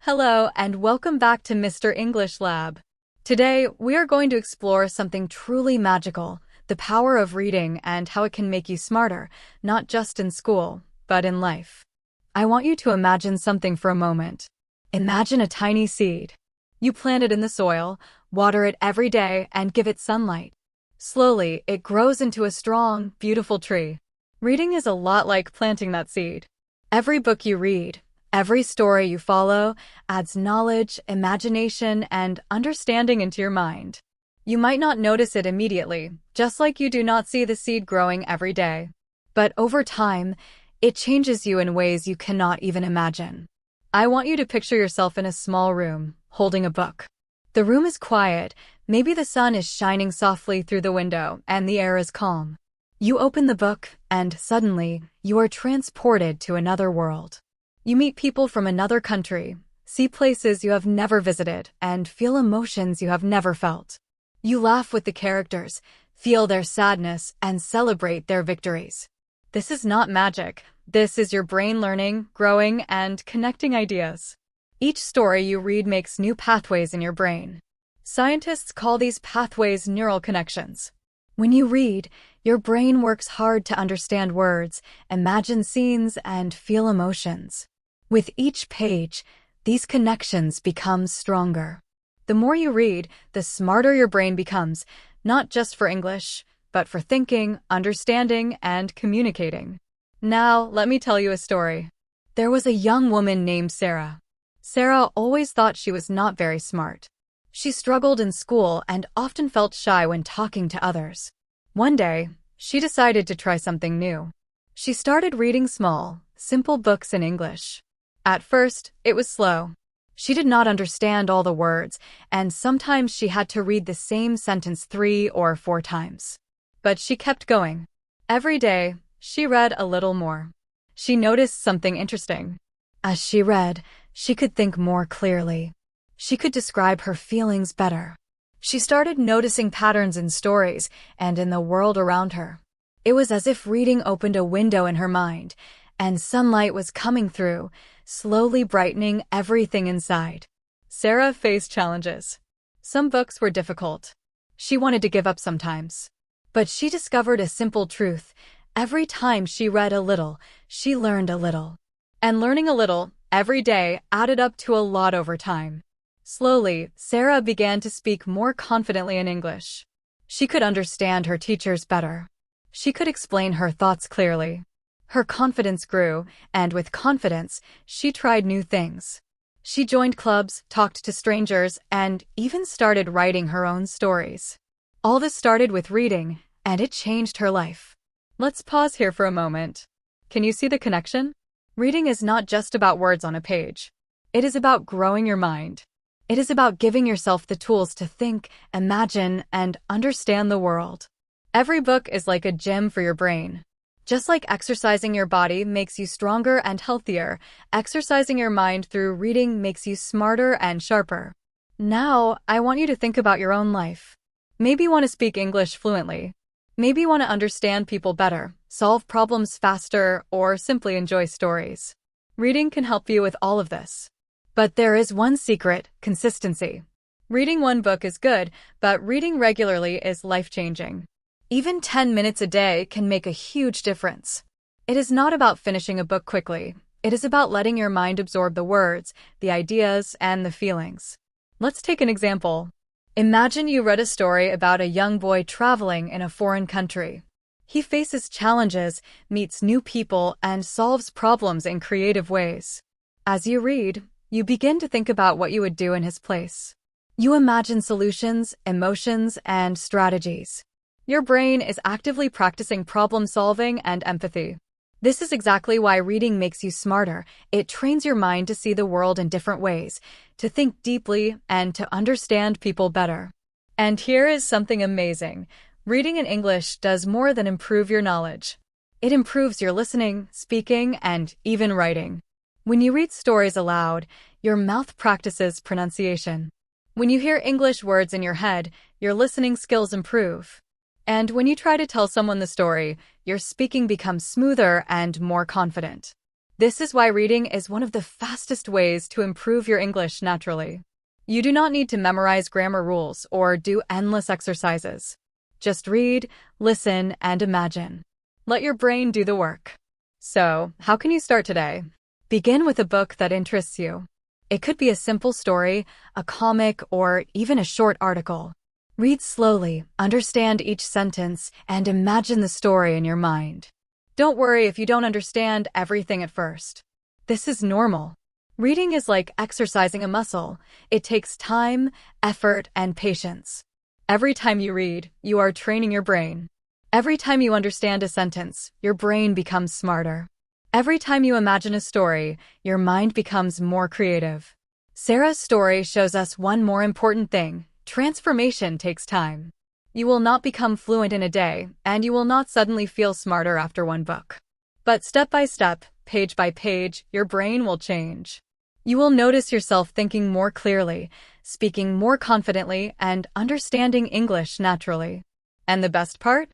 Hello and welcome back to Mr. English Lab. Today, we are going to explore something truly magical, the power of reading and how it can make you smarter, not just in school, but in life. I want you to imagine something for a moment. Imagine a tiny seed. You plant it in the soil, water it every day, and give it sunlight. Slowly, it grows into a strong, beautiful tree. Reading is a lot like planting that seed. Every book you read, every story you follow adds knowledge, imagination, and understanding into your mind. You might not notice it immediately, just like you do not see the seed growing every day. But over time, it changes you in ways you cannot even imagine. I want you to picture yourself in a small room, holding a book. The room is quiet, maybe the sun is shining softly through the window, and the air is calm. You open the book, and suddenly, you are transported to another world. You meet people from another country, see places you have never visited, and feel emotions you have never felt. You laugh with the characters, feel their sadness, and celebrate their victories. This is not magic. This is your brain learning, growing, and connecting ideas. Each story you read makes new pathways in your brain. Scientists call these pathways neural connections. When you read, your brain works hard to understand words, imagine scenes, and feel emotions. With each page, these connections become stronger. The more you read, the smarter your brain becomes, not just for English, but for thinking, understanding, and communicating. Now, let me tell you a story. There was a young woman named Sarah. Sarah always thought she was not very smart. She struggled in school and often felt shy when talking to others. One day, she decided to try something new. She started reading small, simple books in English. At first, it was slow. She did not understand all the words, and sometimes she had to read the same sentence 3 or 4 times. But she kept going. Every day, she read a little more. She noticed something interesting. As she read, she could think more clearly. She could describe her feelings better. She started noticing patterns in stories and in the world around her. It was as if reading opened a window in her mind, and sunlight was coming through, slowly brightening everything inside. Sarah faced challenges. Some books were difficult. She wanted to give up sometimes. But she discovered a simple truth. Every time she read a little, she learned a little. And learning a little, every day, added up to a lot over time. Slowly, Sarah began to speak more confidently in English. She could understand her teachers better. She could explain her thoughts clearly. Her confidence grew, and with confidence, she tried new things. She joined clubs, talked to strangers, and even started writing her own stories. All this started with reading, and it changed her life. Let's pause here for a moment. Can you see the connection? Reading is not just about words on a page. It is about growing your mind. It is about giving yourself the tools to think, imagine, and understand the world. Every book is like a gym for your brain. Just like exercising your body makes you stronger and healthier, exercising your mind through reading makes you smarter and sharper. Now, I want you to think about your own life. Maybe you want to speak English fluently. Maybe you want to understand people better, solve problems faster, or simply enjoy stories. Reading can help you with all of this. But there is one secret: consistency. Reading one book is good, but reading regularly is life-changing. Even 10 minutes a day can make a huge difference. It is not about finishing a book quickly. It is about letting your mind absorb the words, the ideas, and the feelings. Let's take an example. Imagine you read a story about a young boy traveling in a foreign country. He faces challenges, meets new people, and solves problems in creative ways. As you read, you begin to think about what you would do in his place. You imagine solutions, emotions, and strategies. Your brain is actively practicing problem solving and empathy. This is exactly why reading makes you smarter. It trains your mind to see the world in different ways, to think deeply, and to understand people better. And here is something amazing. Reading in English does more than improve your knowledge. It improves your listening, speaking, and even writing. When you read stories aloud, your mouth practices pronunciation. When you hear English words in your head, your listening skills improve. And when you try to tell someone the story, your speaking becomes smoother and more confident. This is why reading is one of the fastest ways to improve your English naturally. You do not need to memorize grammar rules or do endless exercises. Just read, listen, and imagine. Let your brain do the work. So, how can you start today? Begin with a book that interests you. It could be a simple story, a comic, or even a short article. Read slowly, understand each sentence, and imagine the story in your mind. Don't worry if you don't understand everything at first. This is normal. Reading is like exercising a muscle. It takes time, effort, and patience. Every time you read, you are training your brain. Every time you understand a sentence, your brain becomes smarter. Every time you imagine a story, your mind becomes more creative. Sarah's story shows us one more important thing. Transformation takes time. You will not become fluent in a day, and you will not suddenly feel smarter after one book. But step by step, page by page, your brain will change. You will notice yourself thinking more clearly, speaking more confidently, and understanding English naturally. And the best part?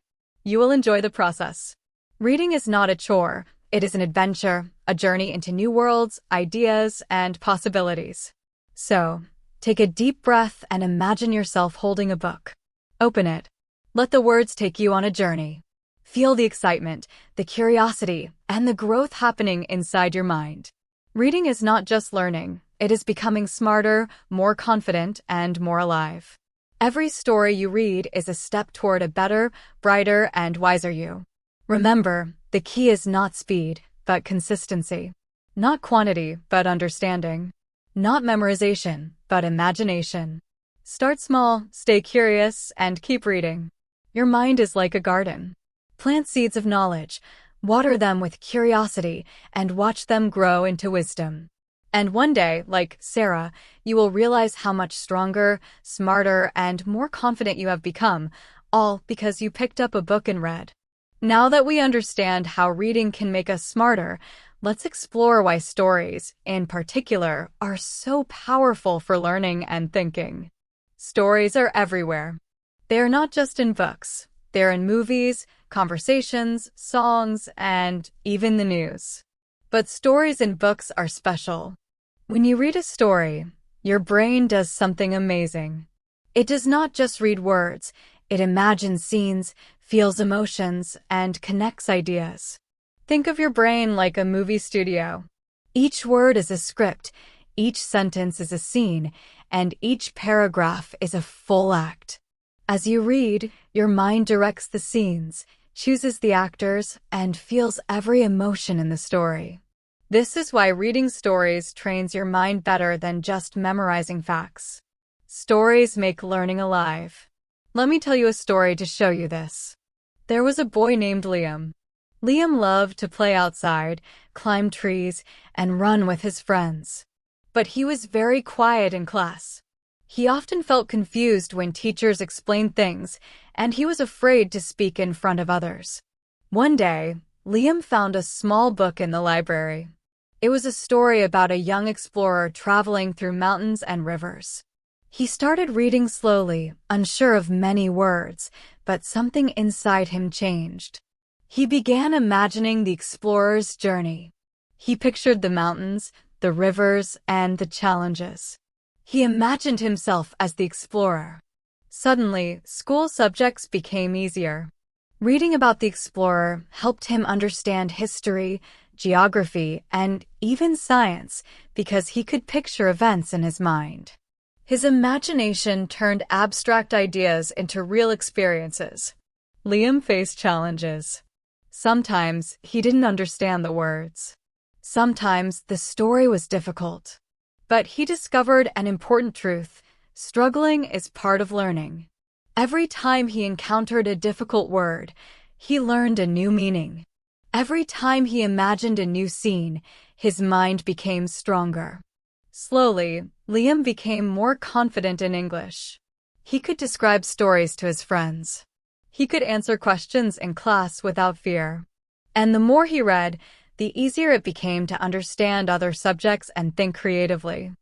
You will enjoy the process. Reading is not a chore. It is an adventure, a journey into new worlds, ideas, and possibilities. So, take a deep breath and imagine yourself holding a book. Open it. Let the words take you on a journey. Feel the excitement, the curiosity, and the growth happening inside your mind. Reading is not just learning. It is becoming smarter, more confident, and more alive. Every story you read is a step toward a better, brighter, and wiser you. Remember, the key is not speed, but consistency. Not quantity, but understanding. Not memorization, but imagination. Start small, stay curious, and keep reading. Your mind is like a garden. Plant seeds of knowledge, water them with curiosity, and watch them grow into wisdom. And one day, like Sarah, you will realize how much stronger, smarter, and more confident you have become, all because you picked up a book and read. Now that we understand how reading can make us smarter, let's explore why stories, in particular, are so powerful for learning and thinking. Stories are everywhere. They are not just in books. They're in movies, conversations, songs, and even the news. But stories in books are special. When you read a story, your brain does something amazing. It does not just read words. It imagines scenes, feels emotions, and connects ideas. Think of your brain like a movie studio. Each word is a script, each sentence is a scene, and each paragraph is a full act. As you read, your mind directs the scenes, chooses the actors, and feels every emotion in the story. This is why reading stories trains your mind better than just memorizing facts. Stories make learning alive. Let me tell you a story to show you this. There was a boy named Liam. Liam loved to play outside, climb trees, and run with his friends. But he was very quiet in class. He often felt confused when teachers explained things, and he was afraid to speak in front of others. One day, Liam found a small book in the library. It was a story about a young explorer traveling through mountains and rivers. He started reading slowly, unsure of many words, but something inside him changed. He began imagining the explorer's journey. He pictured the mountains, the rivers, and the challenges. He imagined himself as the explorer. Suddenly, school subjects became easier. Reading about the explorer helped him understand history, geography, and even science because he could picture events in his mind. His imagination turned abstract ideas into real experiences. Liam faced challenges. Sometimes he didn't understand the words. Sometimes the story was difficult. But he discovered an important truth: struggling is part of learning. Every time he encountered a difficult word, he learned a new meaning. Every time he imagined a new scene, his mind became stronger. Slowly, Liam became more confident in English. He could describe stories to his friends. He could answer questions in class without fear. And the more he read, the easier it became to understand other subjects and think creatively.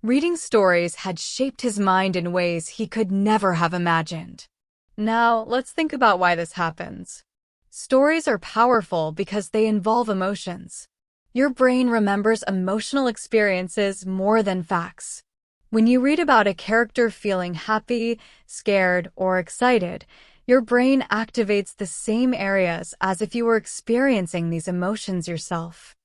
Reading stories had shaped his mind in ways he could never have imagined. Now, let's think about why this happens. Stories are powerful because they involve emotions. Your brain remembers emotional experiences more than facts. When you read about a character feeling happy, scared, or excited, your brain activates the same areas as if you were experiencing these emotions yourself.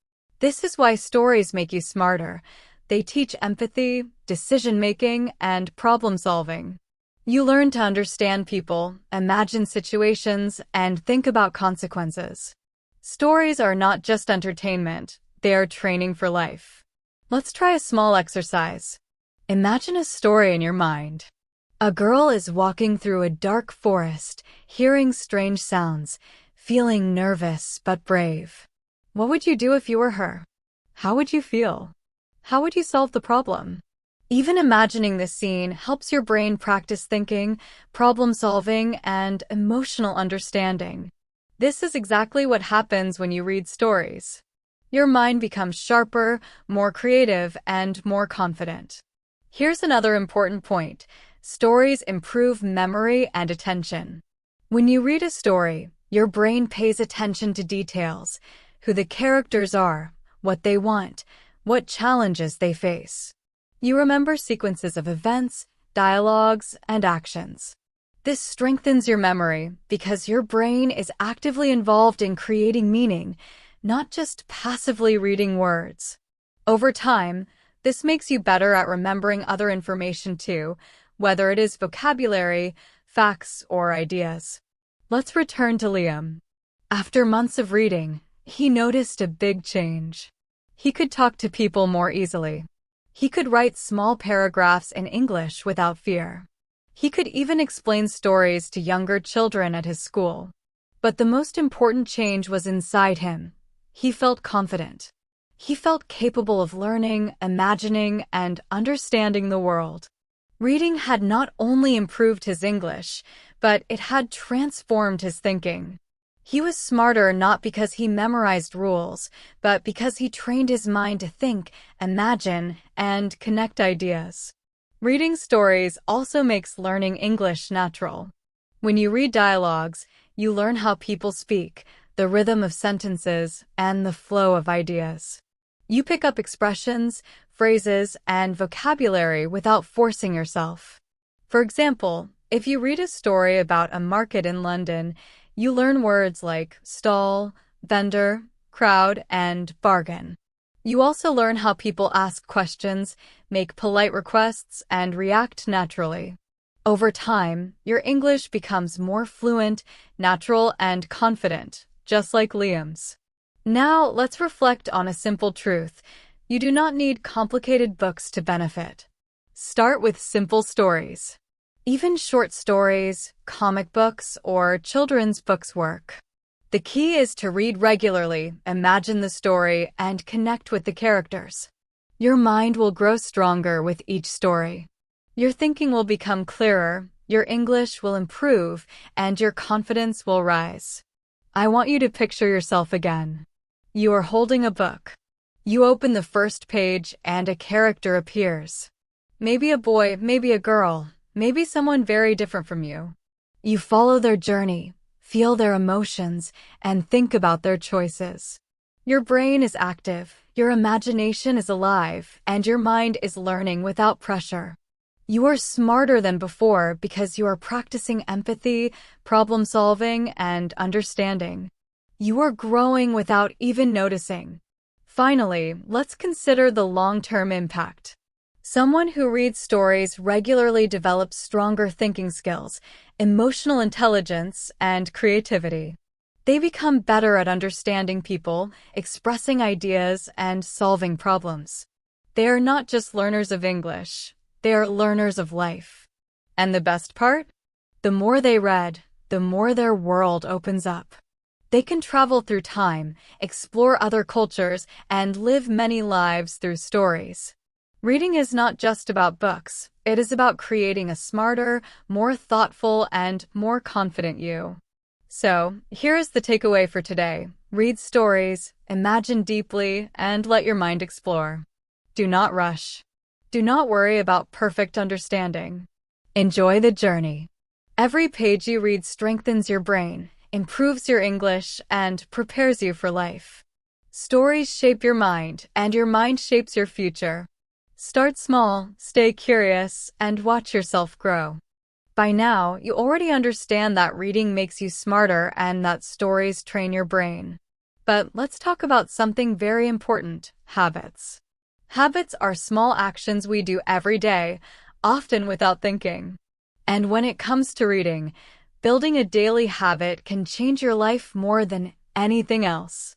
This is why stories make you smarter. They teach empathy, decision-making, and problem-solving. You learn to understand people, imagine situations, and think about consequences. Stories are not just entertainment, they are training for life. Let's try a small exercise. Imagine a story in your mind. A girl is walking through a dark forest, hearing strange sounds, feeling nervous but brave. What would you do if you were her? How would you feel? How would you solve the problem? Even imagining this scene helps your brain practice thinking, problem-solving, and emotional understanding. This is exactly what happens when you read stories. Your mind becomes sharper, more creative, and more confident. Here's another important point. Stories improve memory and attention. When you read a story, your brain pays attention to details, who the characters are, what they want, what challenges they face. You remember sequences of events, dialogues, and actions. This strengthens your memory because your brain is actively involved in creating meaning, not just passively reading words. Over time, this makes you better at remembering other information too, whether it is vocabulary, facts, or ideas. Let's return to Liam. After months of reading, he noticed a big change. He could talk to people more easily. He could write small paragraphs in English without fear. He could even explain stories to younger children at his school. But the most important change was inside him. He felt confident. He felt capable of learning, imagining, and understanding the world. Reading had not only improved his English, but it had transformed his thinking. He was smarter not because he memorized rules, but because he trained his mind to think, imagine, and connect ideas. Reading stories also makes learning English natural. When you read dialogues, you learn how people speak, the rhythm of sentences, and the flow of ideas. You pick up expressions, phrases, and vocabulary without forcing yourself. For example, if you read a story about a market in London, you learn words like stall, vendor, crowd, and bargain. You also learn how people ask questions, make polite requests, and react naturally. Over time, your English becomes more fluent, natural, and confident, just like Liam's. Now, let's reflect on a simple truth. You do not need complicated books to benefit. Start with simple stories. Even short stories, comic books, or children's books work. The key is to read regularly, imagine the story, and connect with the characters. Your mind will grow stronger with each story. Your thinking will become clearer, your English will improve, and your confidence will rise. I want you to picture yourself again. You are holding a book. You open the first page and a character appears. Maybe a boy, maybe a girl, maybe someone very different from you. You follow their journey, feel their emotions, and think about their choices. Your brain is active, your imagination is alive, and your mind is learning without pressure. You are smarter than before because you are practicing empathy, problem-solving, and understanding. You are growing without even noticing. Finally, let's consider the long-term impact. Someone who reads stories regularly develops stronger thinking skills, emotional intelligence, and creativity. They become better at understanding people, expressing ideas, and solving problems. They are not just learners of English, they are learners of life. And the best part? The more they read, the more their world opens up. They can travel through time, explore other cultures, and live many lives through stories. Reading is not just about books, it is about creating a smarter, more thoughtful, and more confident you. So, here is the takeaway for today. Read stories, imagine deeply, and let your mind explore. Do not rush. Do not worry about perfect understanding. Enjoy the journey. Every page you read strengthens your brain, improves your English, and prepares you for life. Stories shape your mind, and your mind shapes your future. Start small, stay curious, and watch yourself grow. By now, you already understand that reading makes you smarter and that stories train your brain. But let's talk about something very important: habits. Habits are small actions we do every day, often without thinking. And when it comes to reading, building a daily habit can change your life more than anything else.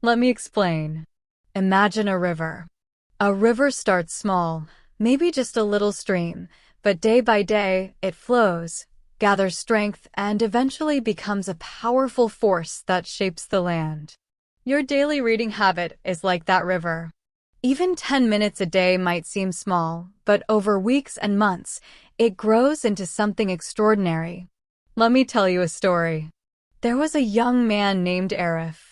Let me explain. Imagine a river. A river starts small, maybe just a little stream, but day by day, it flows, gathers strength, and eventually becomes a powerful force that shapes the land. Your daily reading habit is like that river. Even 10 minutes a day might seem small, but over weeks and months, it grows into something extraordinary. Let me tell you a story. There was a young man named Arif.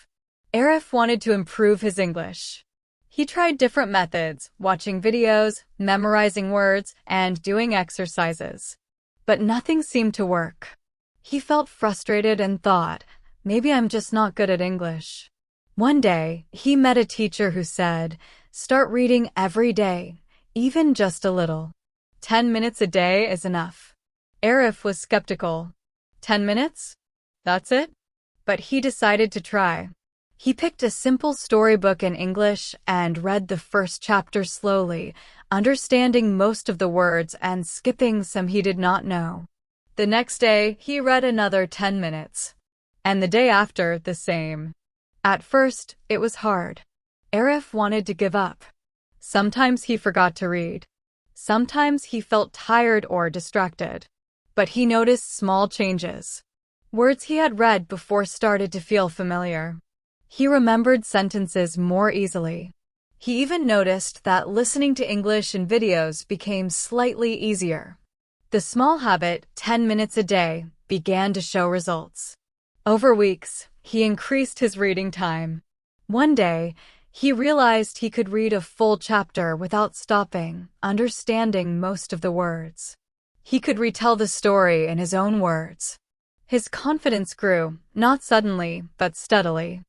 Arif wanted to improve his English. He tried different methods, watching videos, memorizing words, and doing exercises. But nothing seemed to work. He felt frustrated and thought, maybe I'm just not good at English. One day, he met a teacher who said, start reading every day, even just a little. 10 minutes a day is enough. Arif was skeptical. 10 minutes? That's it? But he decided to try. He picked a simple storybook in English and read the first chapter slowly, understanding most of the words and skipping some he did not know. The next day, he read another 10 minutes. And the day after, the same. At first, it was hard. Arif wanted to give up. Sometimes he forgot to read. Sometimes he felt tired or distracted. But he noticed small changes. Words he had read before started to feel familiar. He remembered sentences more easily. He even noticed that listening to English in videos became slightly easier. The small habit, 10 minutes a day, began to show results. Over weeks, he increased his reading time. One day, he realized he could read a full chapter without stopping, understanding most of the words. He could retell the story in his own words. His confidence grew, not suddenly, but steadily.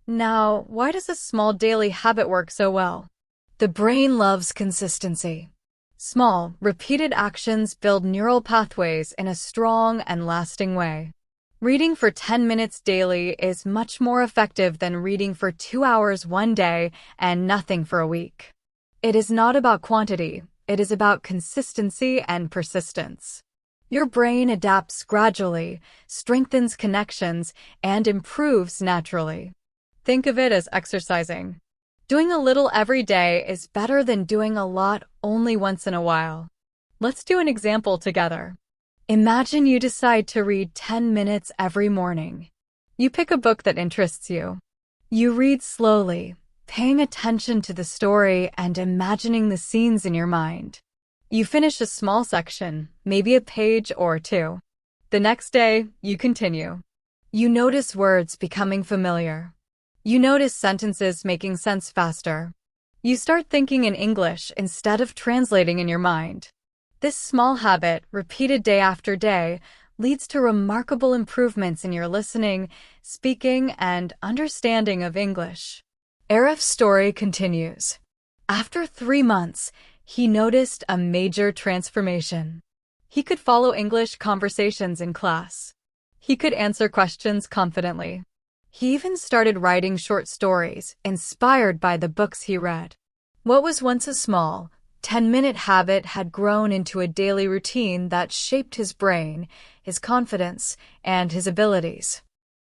Now, why does a small daily habit work so well? The brain loves consistency. Small, repeated actions build neural pathways in a strong and lasting way. Reading for 10 minutes daily is much more effective than reading for 2 hours one day and nothing for a week. It is not about quantity, it is about consistency and persistence. Your brain adapts gradually, strengthens connections, and improves naturally. Think of it as exercising. Doing a little every day is better than doing a lot only once in a while. Let's do an example together. Imagine you decide to read 10 minutes every morning. You pick a book that interests you. You read slowly, paying attention to the story and imagining the scenes in your mind. You finish a small section, maybe a page or two. The next day, you continue. You notice words becoming familiar. You notice sentences making sense faster. You start thinking in English instead of translating in your mind. This small habit, repeated day after day, leads to remarkable improvements in your listening, speaking, and understanding of English. Arif's story continues. After 3 months, he noticed a major transformation. He could follow English conversations in class. He could answer questions confidently. He even started writing short stories, inspired by the books he read. What was once a small, 10-minute habit had grown into a daily routine that shaped his brain, his confidence, and his abilities.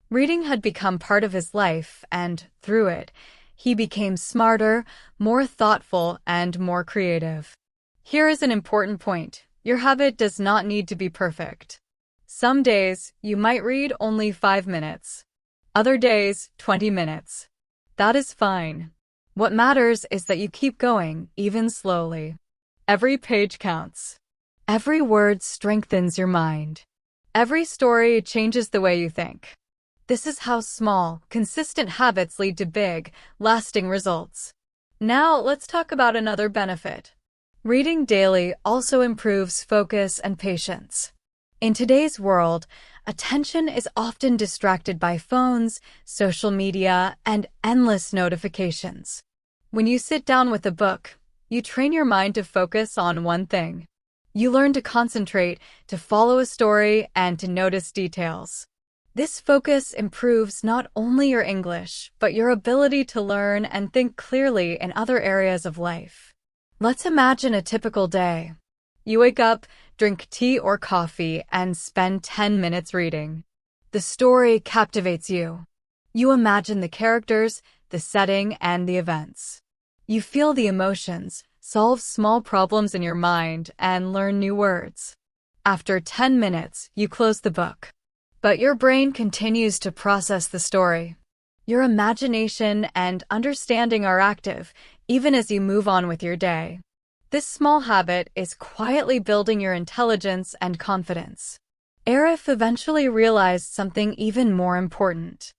Reading had become part of his life, and through it, he became smarter, more thoughtful, and more creative. Here is an important point. Your habit does not need to be perfect. Some days, you might read only 5 minutes. Other days, 20 minutes. That is fine. What matters is that you keep going, even slowly. Every page counts. Every word strengthens your mind. Every story changes the way you think. This is how small, consistent habits lead to big, lasting results. Now, let's talk about another benefit. Reading daily also improves focus and patience. In today's world, attention is often distracted by phones, social media, and endless notifications. When you sit down with a book, you train your mind to focus on one thing. You learn to concentrate, to follow a story, and to notice details. This focus improves not only your English, but your ability to learn and think clearly in other areas of life. Let's imagine a typical day. You wake up, drink tea or coffee, and spend 10 minutes reading. The story captivates you. You imagine the characters, the setting, and the events. You feel the emotions, solve small problems in your mind, and learn new words. After 10 minutes, you close the book. But your brain continues to process the story. Your imagination and understanding are active, even as you move on with your day. This small habit is quietly building your intelligence and confidence. Arif eventually realized something even more important.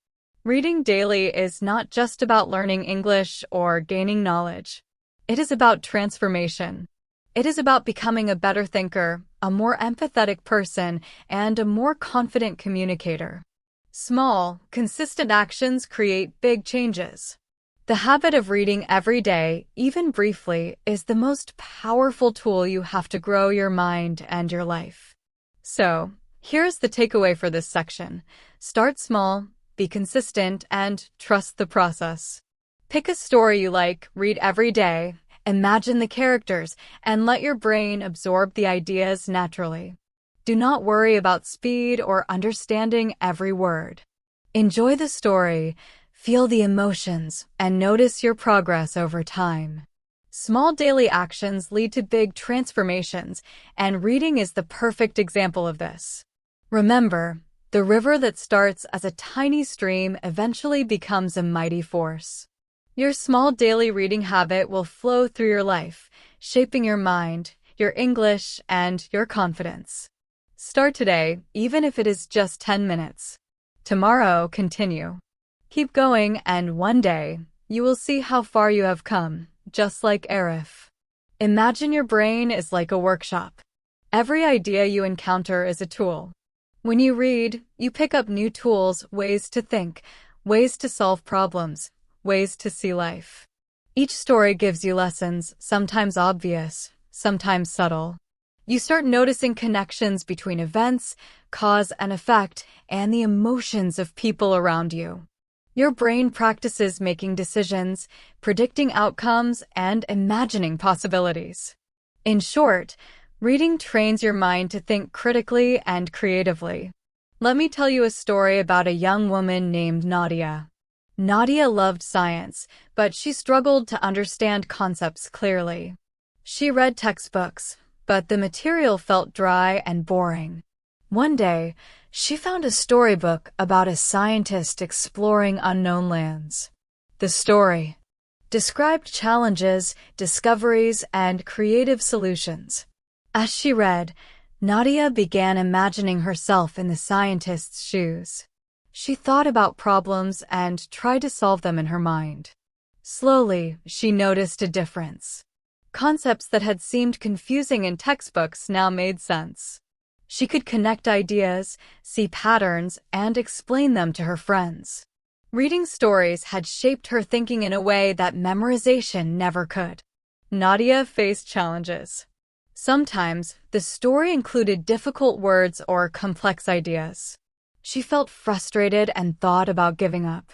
Reading daily is not just about learning English or gaining knowledge. It is about transformation. It is about becoming a better thinker, a more empathetic person, and a more confident communicator. Small, consistent actions create big changes. The habit of reading every day, even briefly, is the most powerful tool you have to grow your mind and your life. So, here's the takeaway for this section. Start small, be consistent, and trust the process. Pick a story you like, read every day, imagine the characters, and let your brain absorb the ideas naturally. Do not worry about speed or understanding every word. Enjoy the story, feel the emotions, and notice your progress over time. Small daily actions lead to big transformations, and reading is the perfect example of this. Remember, the river that starts as a tiny stream eventually becomes a mighty force. Your small daily reading habit will flow through your life, shaping your mind, your English, and your confidence. Start today, even if it is just 10 minutes. Tomorrow, continue. Keep going, and one day, you will see how far you have come, just like Arif. Imagine your brain is like a workshop. Every idea you encounter is a tool. When you read, you pick up new tools, ways to think, ways to solve problems, ways to see life. Each story gives you lessons, sometimes obvious, sometimes subtle. You start noticing connections between events, cause and effect, and the emotions of people around you. Your brain practices making decisions, predicting outcomes, and imagining possibilities. In short, reading trains your mind to think critically and creatively. Let me tell you a story about a young woman named Nadia. Nadia loved science, but she struggled to understand concepts clearly. She read textbooks, but the material felt dry and boring. One day, she found a storybook about a scientist exploring unknown lands. The story described challenges, discoveries, and creative solutions. As she read, Nadia began imagining herself in the scientist's shoes. She thought about problems and tried to solve them in her mind. Slowly, she noticed a difference. Concepts that had seemed confusing in textbooks now made sense. She could connect ideas, see patterns, and explain them to her friends. Reading stories had shaped her thinking in a way that memorization never could. Nadia faced challenges. Sometimes, the story included difficult words or complex ideas. She felt frustrated and thought about giving up.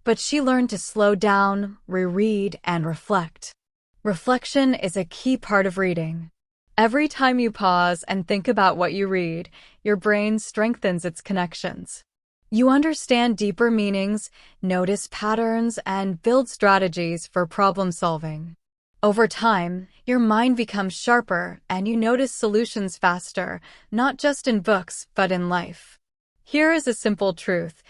But she learned to slow down, reread, and reflect. Reflection is a key part of reading. Every time you pause and think about what you read, your brain strengthens its connections. You understand deeper meanings, notice patterns, and build strategies for problem solving. Over time, your mind becomes sharper and you notice solutions faster, not just in books, but in life. Here is a simple truth.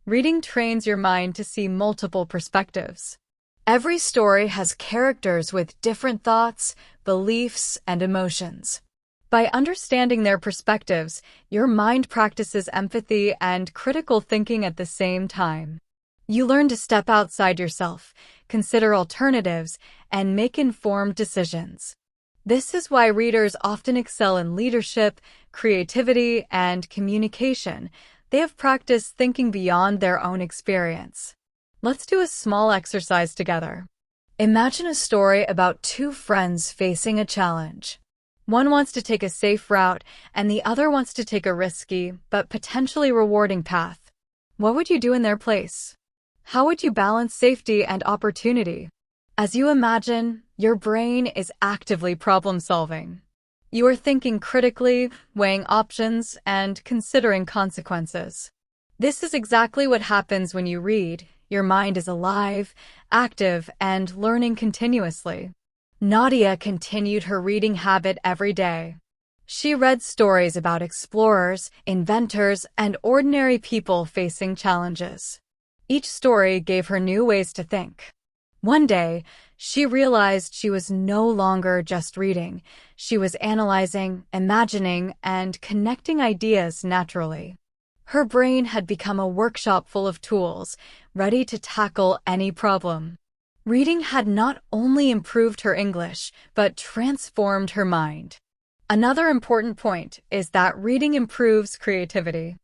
Reading trains your mind to see multiple perspectives. Every story has characters with different thoughts, beliefs, and emotions. By understanding their perspectives, your mind practices empathy and critical thinking at the same time. You learn to step outside yourself, consider alternatives, and make informed decisions. This is why readers often excel in leadership, creativity, and communication. They have practiced thinking beyond their own experience. Let's do a small exercise together. Imagine a story about two friends facing a challenge. One wants to take a safe route, and the other wants to take a risky, but potentially rewarding path. What would you do in their place? How would you balance safety and opportunity? As you imagine, your brain is actively problem-solving. You are thinking critically, weighing options, and considering consequences. This is exactly what happens when you read. Your mind is alive, active, and learning continuously. Nadia continued her reading habit every day. She read stories about explorers, inventors, and ordinary people facing challenges. Each story gave her new ways to think. One day, she realized she was no longer just reading. She was analyzing, imagining, and connecting ideas naturally. Her brain had become a workshop full of tools, ready to tackle any problem. Reading had not only improved her English, but transformed her mind. Another important point is that reading improves creativity.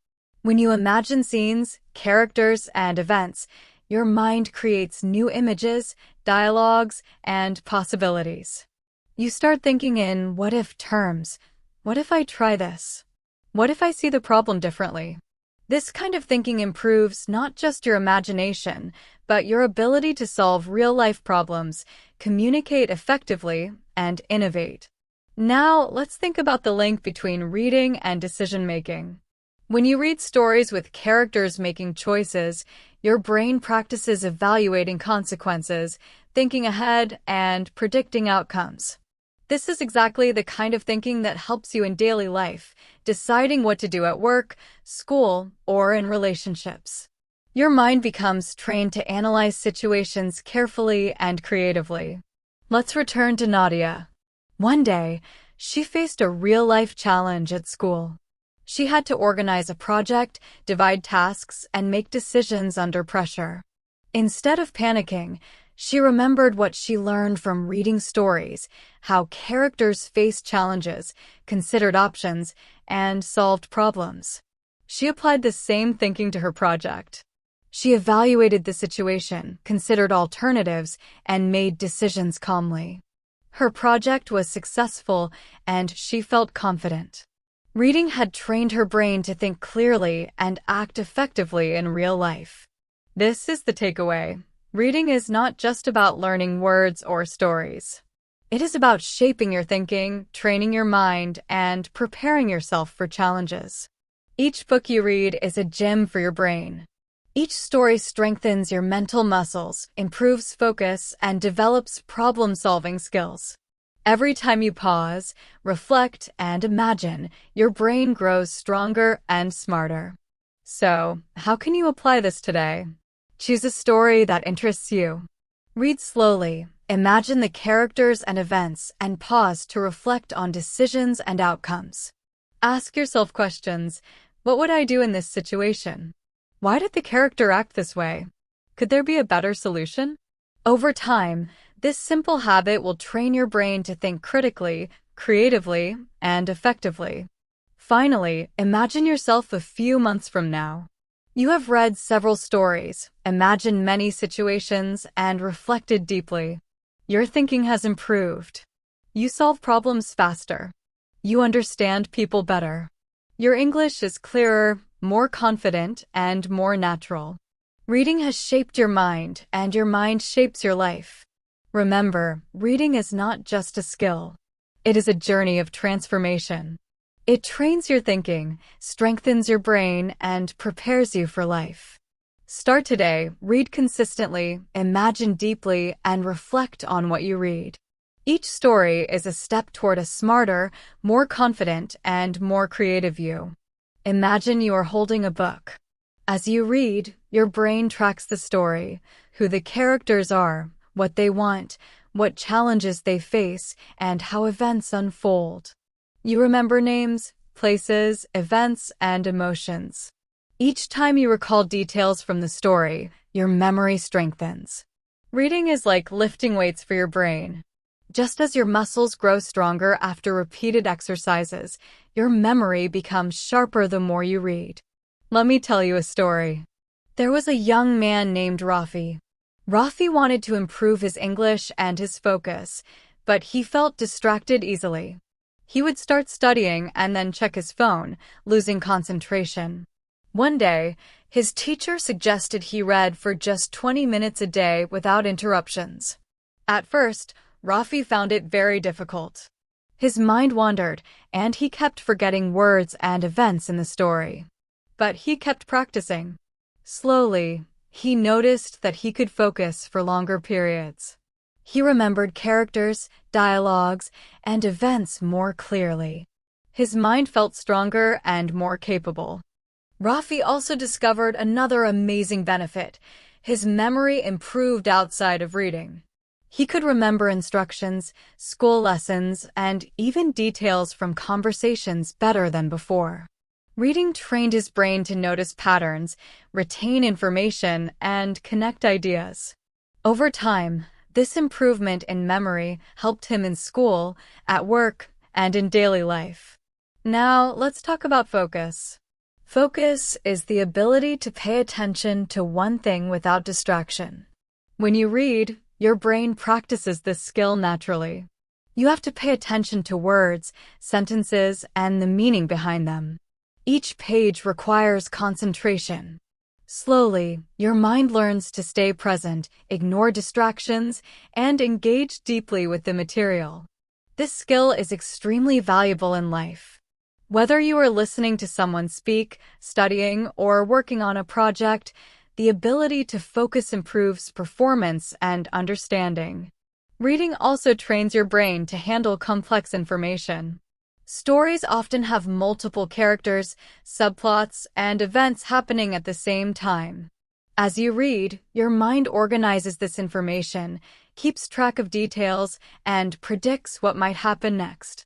When you imagine scenes, characters, and events, your mind creates new images, dialogues, and possibilities. You start thinking in what-if terms. What if I try this? What if I see the problem differently? This kind of thinking improves not just your imagination, but your ability to solve real-life problems, communicate effectively, and innovate. Now, let's think about the link between reading and decision-making. When you read stories with characters making choices, your brain practices evaluating consequences, thinking ahead, and predicting outcomes. This is exactly the kind of thinking that helps you in daily life, deciding what to do at work, school, or in relationships. Your mind becomes trained to analyze situations carefully and creatively. Let's return to Nadia. One day, she faced a real-life challenge at school. She had to organize a project, divide tasks, and make decisions under pressure. Instead of panicking, she remembered what she learned from reading stories, how characters faced challenges, considered options, and solved problems. She applied the same thinking to her project. She evaluated the situation, considered alternatives, and made decisions calmly. Her project was successful, and she felt confident. Reading had trained her brain to think clearly and act effectively in real life. This is the takeaway. Reading is not just about learning words or stories. It is about shaping your thinking, training your mind, and preparing yourself for challenges. Each book you read is a gem for your brain. Each story strengthens your mental muscles, improves focus, and develops problem-solving skills. Every time you pause, reflect, and imagine, your brain grows stronger and smarter. So, how can you apply this today? Choose a story that interests you. Read slowly, imagine the characters and events, and pause to reflect on decisions and outcomes. Ask yourself questions. What would I do in this situation? Why did the character act this way? Could there be a better solution? Over time, this simple habit will train your brain to think critically, creatively, and effectively. Finally, imagine yourself a few months from now. You have read several stories, imagined many situations, and reflected deeply. Your thinking has improved. You solve problems faster. You understand people better. Your English is clearer, more confident, and more natural. Reading has shaped your mind, and your mind shapes your life. Remember, reading is not just a skill. It is a journey of transformation. It trains your thinking, strengthens your brain, and prepares you for life. Start today, read consistently, imagine deeply, and reflect on what you read. Each story is a step toward a smarter, more confident, and more creative you. Imagine you are holding a book. As you read, your brain tracks the story, who the characters are, what they want, what challenges they face, and how events unfold. You remember names, places, events, and emotions. Each time you recall details from the story, your memory strengthens. Reading is like lifting weights for your brain. Just as your muscles grow stronger after repeated exercises, your memory becomes sharper the more you read. Let me tell you a story. There was a young man named Rafi. Rafi wanted to improve his English and his focus, but he felt distracted easily. He would start studying and then check his phone, losing concentration. One day, his teacher suggested he read for just 20 minutes a day without interruptions. At first, Rafi found it very difficult. His mind wandered, and he kept forgetting words and events in the story. But he kept practicing. Slowly, he noticed that he could focus for longer periods. He remembered characters, dialogues, and events more clearly. His mind felt stronger and more capable. Rafi also discovered another amazing benefit. His memory improved outside of reading. He could remember instructions, school lessons, and even details from conversations better than before. Reading trained his brain to notice patterns, retain information, and connect ideas. Over time, this improvement in memory helped him in school, at work, and in daily life. Now, let's talk about focus. Focus is the ability to pay attention to one thing without distraction. When you read, your brain practices this skill naturally. You have to pay attention to words, sentences, and the meaning behind them. Each page requires concentration. Slowly, your mind learns to stay present, ignore distractions, and engage deeply with the material. This skill is extremely valuable in life. Whether you are listening to someone speak, studying, or working on a project, the ability to focus improves performance and understanding. Reading also trains your brain to handle complex information. Stories often have multiple characters, subplots, and events happening at the same time. As you read, your mind organizes this information, keeps track of details, and predicts what might happen next.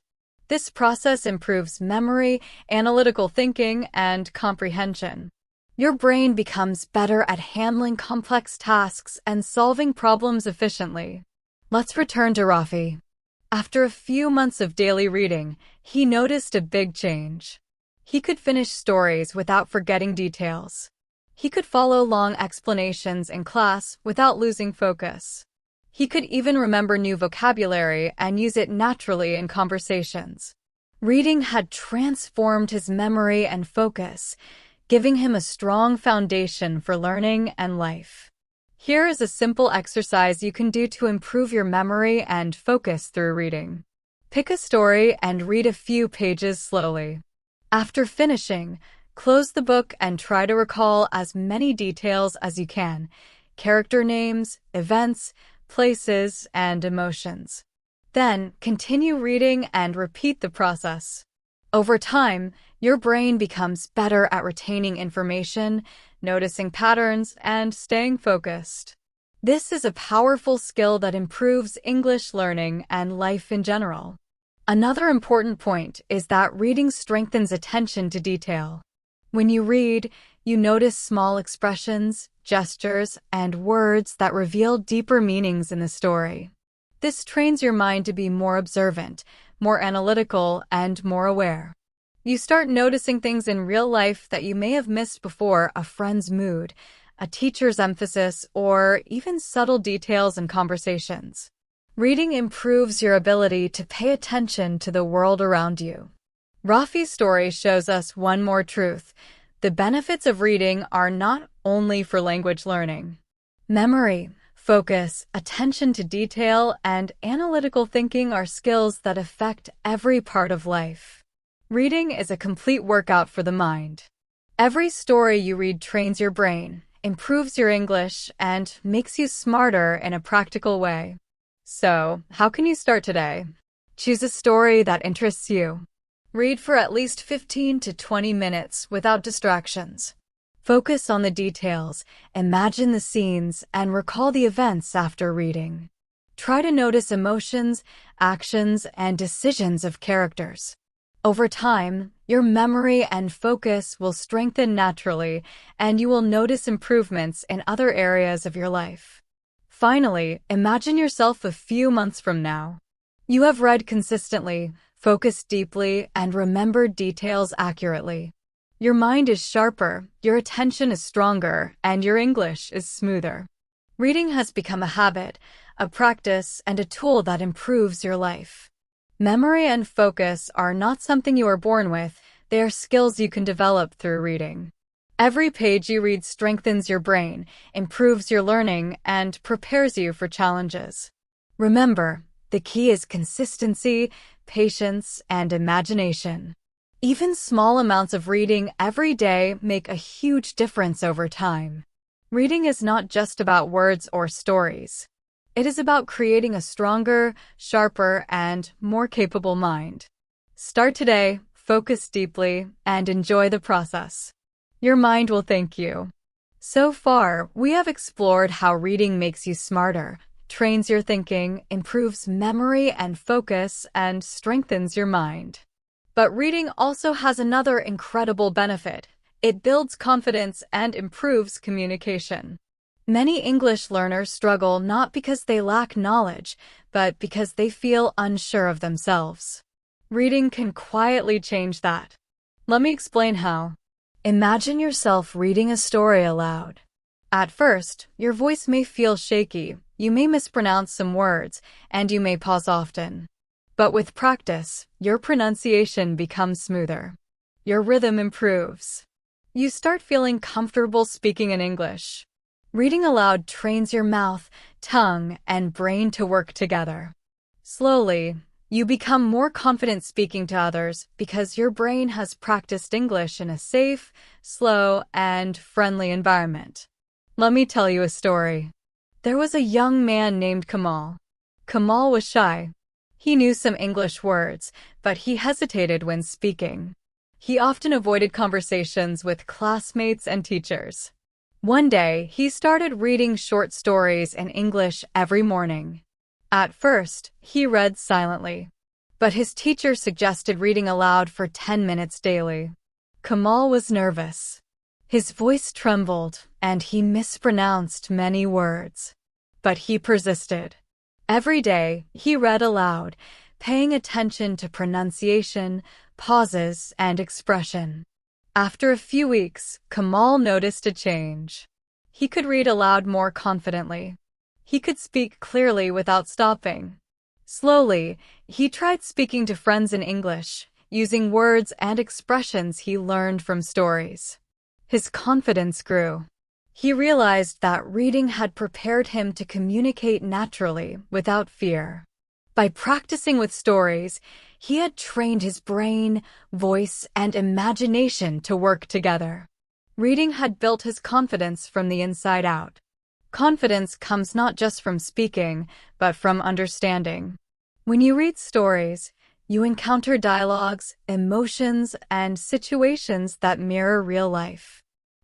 This process improves memory, analytical thinking, and comprehension. Your brain becomes better at handling complex tasks and solving problems efficiently. Let's return to Rafi. After a few months of daily reading, he noticed a big change. He could finish stories without forgetting details. He could follow long explanations in class without losing focus. He could even remember new vocabulary and use it naturally in conversations. Reading had transformed his memory and focus, giving him a strong foundation for learning and life. Here is a simple exercise you can do to improve your memory and focus through reading. Pick a story and read a few pages slowly. After finishing, close the book and try to recall as many details as you can: character names, events, places, and emotions. Then, continue reading and repeat the process. Over time, your brain becomes better at retaining information, noticing patterns, and staying focused. This is a powerful skill that improves English learning and life in general. Another important point is that reading strengthens attention to detail. When you read, you notice small expressions, gestures, and words that reveal deeper meanings in the story. This trains your mind to be more observant, more analytical, and more aware. You start noticing things in real life that you may have missed before: a friend's mood, a teacher's emphasis, or even subtle details in conversations. Reading improves your ability to pay attention to the world around you. Rafi's story shows us one more truth: the benefits of reading are not only for language learning. Memory, focus, attention to detail, and analytical thinking are skills that affect every part of life. Reading is a complete workout for the mind. Every story you read trains your brain, improves your English, and makes you smarter in a practical way. So, how can you start today? Choose a story that interests you. Read for at least 15 to 20 minutes without distractions. Focus on the details, imagine the scenes, and recall the events after reading. Try to notice emotions, actions, and decisions of characters. Over time, your memory and focus will strengthen naturally, and you will notice improvements in other areas of your life. Finally, imagine yourself a few months from now. You have read consistently, focused deeply, and remembered details accurately. Your mind is sharper, your attention is stronger, and your English is smoother. Reading has become a habit, a practice, and a tool that improves your life. Memory and focus are not something you are born with, they are skills you can develop through reading. Every page you read strengthens your brain, improves your learning, and prepares you for challenges. Remember, the key is consistency, patience, and imagination. Even small amounts of reading every day make a huge difference over time. Reading is not just about words or stories. It is about creating a stronger, sharper, and more capable mind. Start today, focus deeply, and enjoy the process. Your mind will thank you. So far, we have explored how reading makes you smarter, trains your thinking, improves memory and focus, and strengthens your mind. But reading also has another incredible benefit. It builds confidence and improves communication. Many English learners struggle not because they lack knowledge, but because they feel unsure of themselves. Reading can quietly change that. Let me explain how. Imagine yourself reading a story aloud. At first, your voice may feel shaky, you may mispronounce some words, and you may pause often. But with practice, your pronunciation becomes smoother. Your rhythm improves. You start feeling comfortable speaking in English. Reading aloud trains your mouth, tongue, and brain to work together. Slowly, you become more confident speaking to others because your brain has practiced English in a safe, slow, and friendly environment. Let me tell you a story. There was a young man named Kamal. Kamal was shy. He knew some English words, but he hesitated when speaking. He often avoided conversations with classmates and teachers. One day, he started reading short stories in English every morning. At first, he read silently, but his teacher suggested reading aloud for 10 minutes daily. Kamal was nervous. His voice trembled, and he mispronounced many words. But he persisted. Every day, he read aloud, paying attention to pronunciation, pauses, and expression. After a few weeks, Kamal noticed a change. He could read aloud more confidently. He could speak clearly without stopping. Slowly, he tried speaking to friends in English, using words and expressions he learned from stories. His confidence grew. He realized that reading had prepared him to communicate naturally, without fear. By practicing with stories, he had trained his brain, voice, and imagination to work together. Reading had built his confidence from the inside out. Confidence comes not just from speaking, but from understanding. When you read stories, you encounter dialogues, emotions, and situations that mirror real life.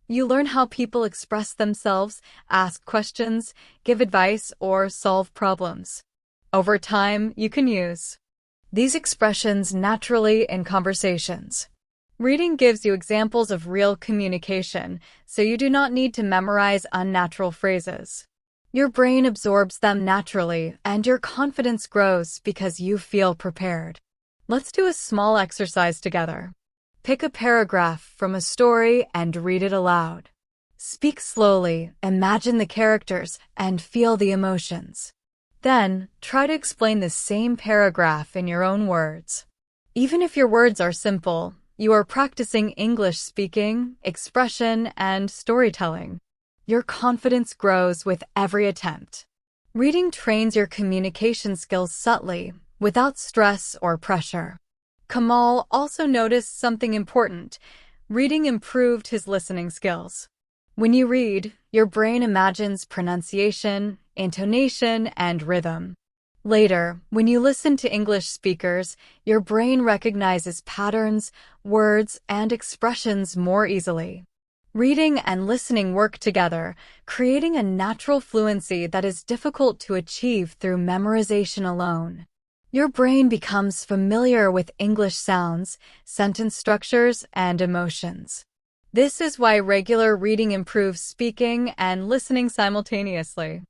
You learn how people express themselves, ask questions, give advice, or solve problems. Over time, you can use these expressions naturally in conversations. Reading gives you examples of real communication, so you do not need to memorize unnatural phrases. Your brain absorbs them naturally, and your confidence grows because you feel prepared. Let's do a small exercise together. Pick a paragraph from a story and read it aloud. Speak slowly, imagine the characters, and feel the emotions. Then, try to explain the same paragraph in your own words. Even if your words are simple, you are practicing English speaking, expression, and storytelling. Your confidence grows with every attempt. Reading trains your communication skills subtly, without stress or pressure. Kamal also noticed something important. Reading improved his listening skills. When you read, your brain imagines pronunciation, intonation, and rhythm. Later, when you listen to English speakers, your brain recognizes patterns, words, and expressions more easily. Reading and listening work together, creating a natural fluency that is difficult to achieve through memorization alone. Your brain becomes familiar with English sounds, sentence structures, and emotions. This is why regular reading improves speaking and listening simultaneously.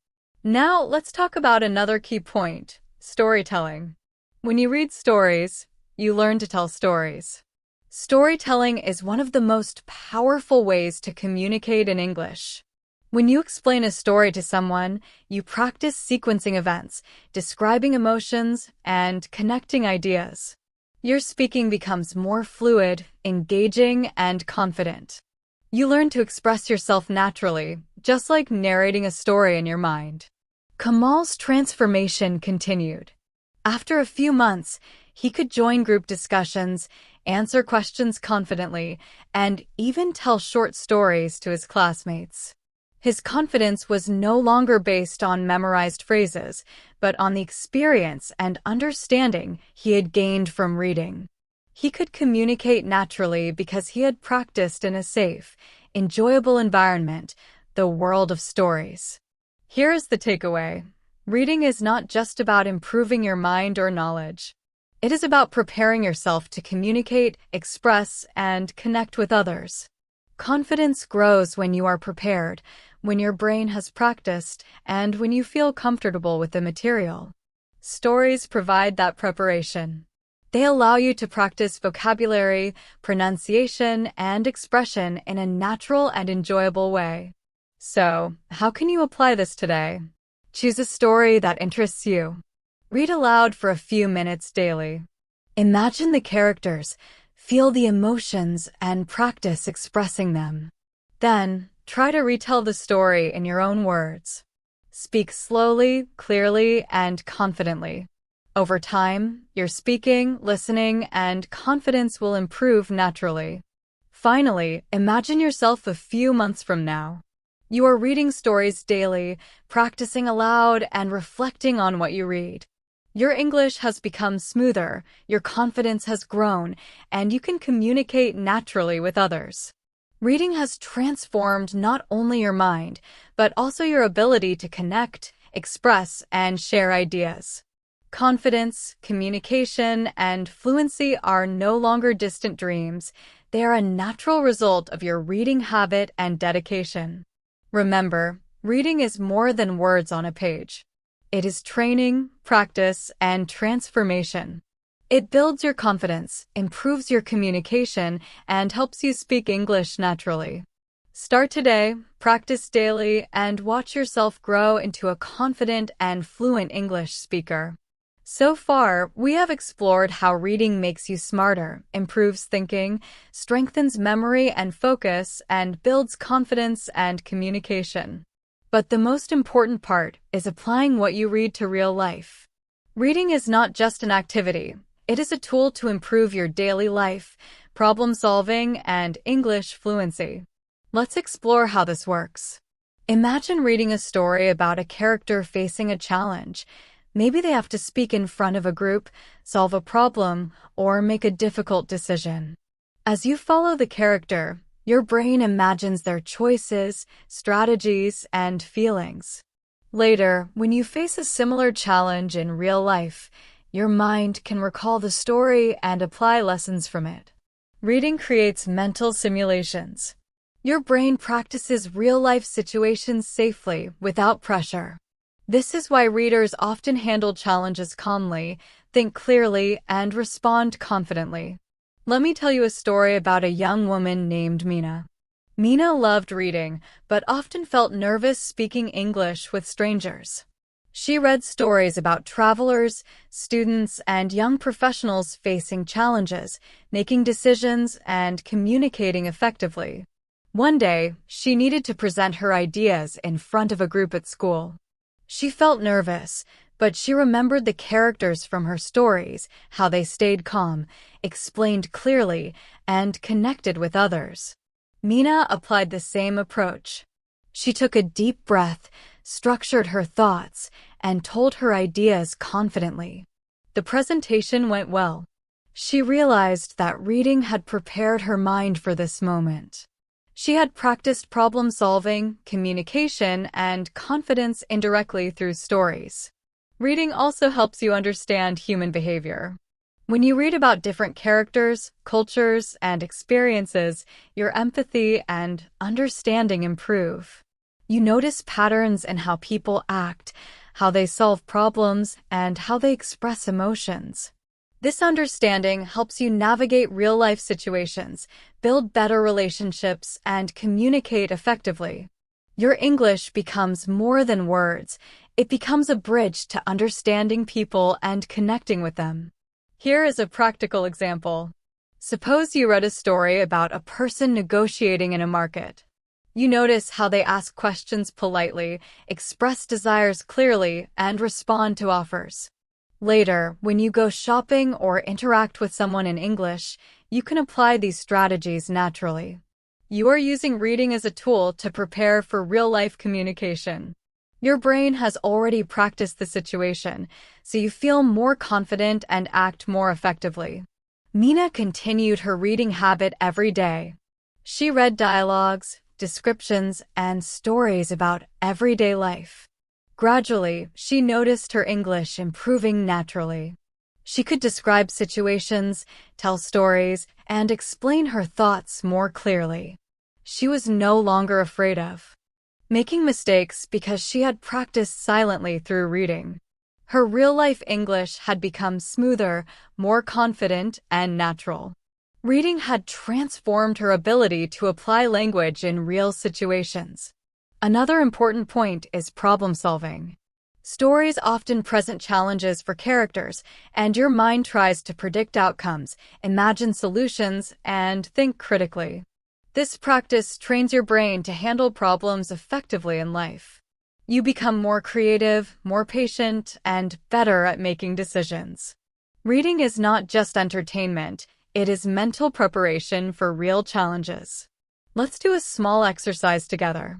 Now, let's talk about another key point: storytelling. When you read stories, you learn to tell stories. Storytelling is one of the most powerful ways to communicate in English. When you explain a story to someone, you practice sequencing events, describing emotions, and connecting ideas. Your speaking becomes more fluid, engaging, and confident. You learn to express yourself naturally, just like narrating a story in your mind. Kamal's transformation continued. After a few months, he could join group discussions, answer questions confidently, and even tell short stories to his classmates. His confidence was no longer based on memorized phrases, but on the experience and understanding he had gained from reading. He could communicate naturally because he had practiced in a safe, enjoyable environment, the world of stories. Here is the takeaway. Reading is not just about improving your mind or knowledge. It is about preparing yourself to communicate, express, and connect with others. Confidence grows when you are prepared, when your brain has practiced, and when you feel comfortable with the material. Stories provide that preparation. They allow you to practice vocabulary, pronunciation, and expression in a natural and enjoyable way. So, how can you apply this today? Choose a story that interests you. Read aloud for a few minutes daily. Imagine the characters, feel the emotions, and practice expressing them. Then, try to retell the story in your own words. Speak slowly, clearly, and confidently. Over time, your speaking, listening, and confidence will improve naturally. Finally, imagine yourself a few months from now. You are reading stories daily, practicing aloud, and reflecting on what you read. Your English has become smoother, your confidence has grown, and you can communicate naturally with others. Reading has transformed not only your mind, but also your ability to connect, express, and share ideas. Confidence, communication, and fluency are no longer distant dreams. They are a natural result of your reading habit and dedication. Remember, reading is more than words on a page. It is training, practice, and transformation. It builds your confidence, improves your communication, and helps you speak English naturally. Start today, practice daily, and watch yourself grow into a confident and fluent English speaker. So far, we have explored how reading makes you smarter, improves thinking, strengthens memory and focus, and builds confidence and communication. But the most important part is applying what you read to real life. Reading is not just an activity. It is a tool to improve your daily life, problem solving, and English fluency. Let's explore how this works. Imagine reading a story about a character facing a challenge. Maybe they have to speak in front of a group, solve a problem, or make a difficult decision. As you follow the character, your brain imagines their choices, strategies, and feelings. Later, when you face a similar challenge in real life, your mind can recall the story and apply lessons from it. Reading creates mental simulations. Your brain practices real-life situations safely, without pressure. This is why readers often handle challenges calmly, think clearly, and respond confidently. Let me tell you a story about a young woman named Mina. Mina loved reading, but often felt nervous speaking English with strangers. She read stories about travelers, students, and young professionals facing challenges, making decisions, and communicating effectively. One day, she needed to present her ideas in front of a group at school. She felt nervous, but she remembered the characters from her stories, how they stayed calm, explained clearly, and connected with others. Mina applied the same approach. She took a deep breath, structured her thoughts, and told her ideas confidently. The presentation went well. She realized that reading had prepared her mind for this moment. She had practiced problem-solving, communication, and confidence indirectly through stories. Reading also helps you understand human behavior. When you read about different characters, cultures, and experiences, your empathy and understanding improve. You notice patterns in how people act, how they solve problems, and how they express emotions. This understanding helps you navigate real-life situations, build better relationships, and communicate effectively. Your English becomes more than words. It becomes a bridge to understanding people and connecting with them. Here is a practical example. Suppose you read a story about a person negotiating in a market. You notice how they ask questions politely, express desires clearly, and respond to offers. Later, when you go shopping or interact with someone in English, you can apply these strategies naturally. You are using reading as a tool to prepare for real-life communication. Your brain has already practiced the situation, so you feel more confident and act more effectively. Mina continued her reading habit every day. She read dialogues, descriptions, and stories about everyday life. Gradually, she noticed her English improving naturally. She could describe situations, tell stories, and explain her thoughts more clearly. She was no longer afraid of making mistakes because she had practiced silently through reading. Her real-life English had become smoother, more confident, and natural. Reading had transformed her ability to apply language in real situations. Another important point is problem-solving. Stories often present challenges for characters, and your mind tries to predict outcomes, imagine solutions, and think critically. This practice trains your brain to handle problems effectively in life. You become more creative, more patient, and better at making decisions. Reading is not just entertainment, it is mental preparation for real challenges. Let's do a small exercise together.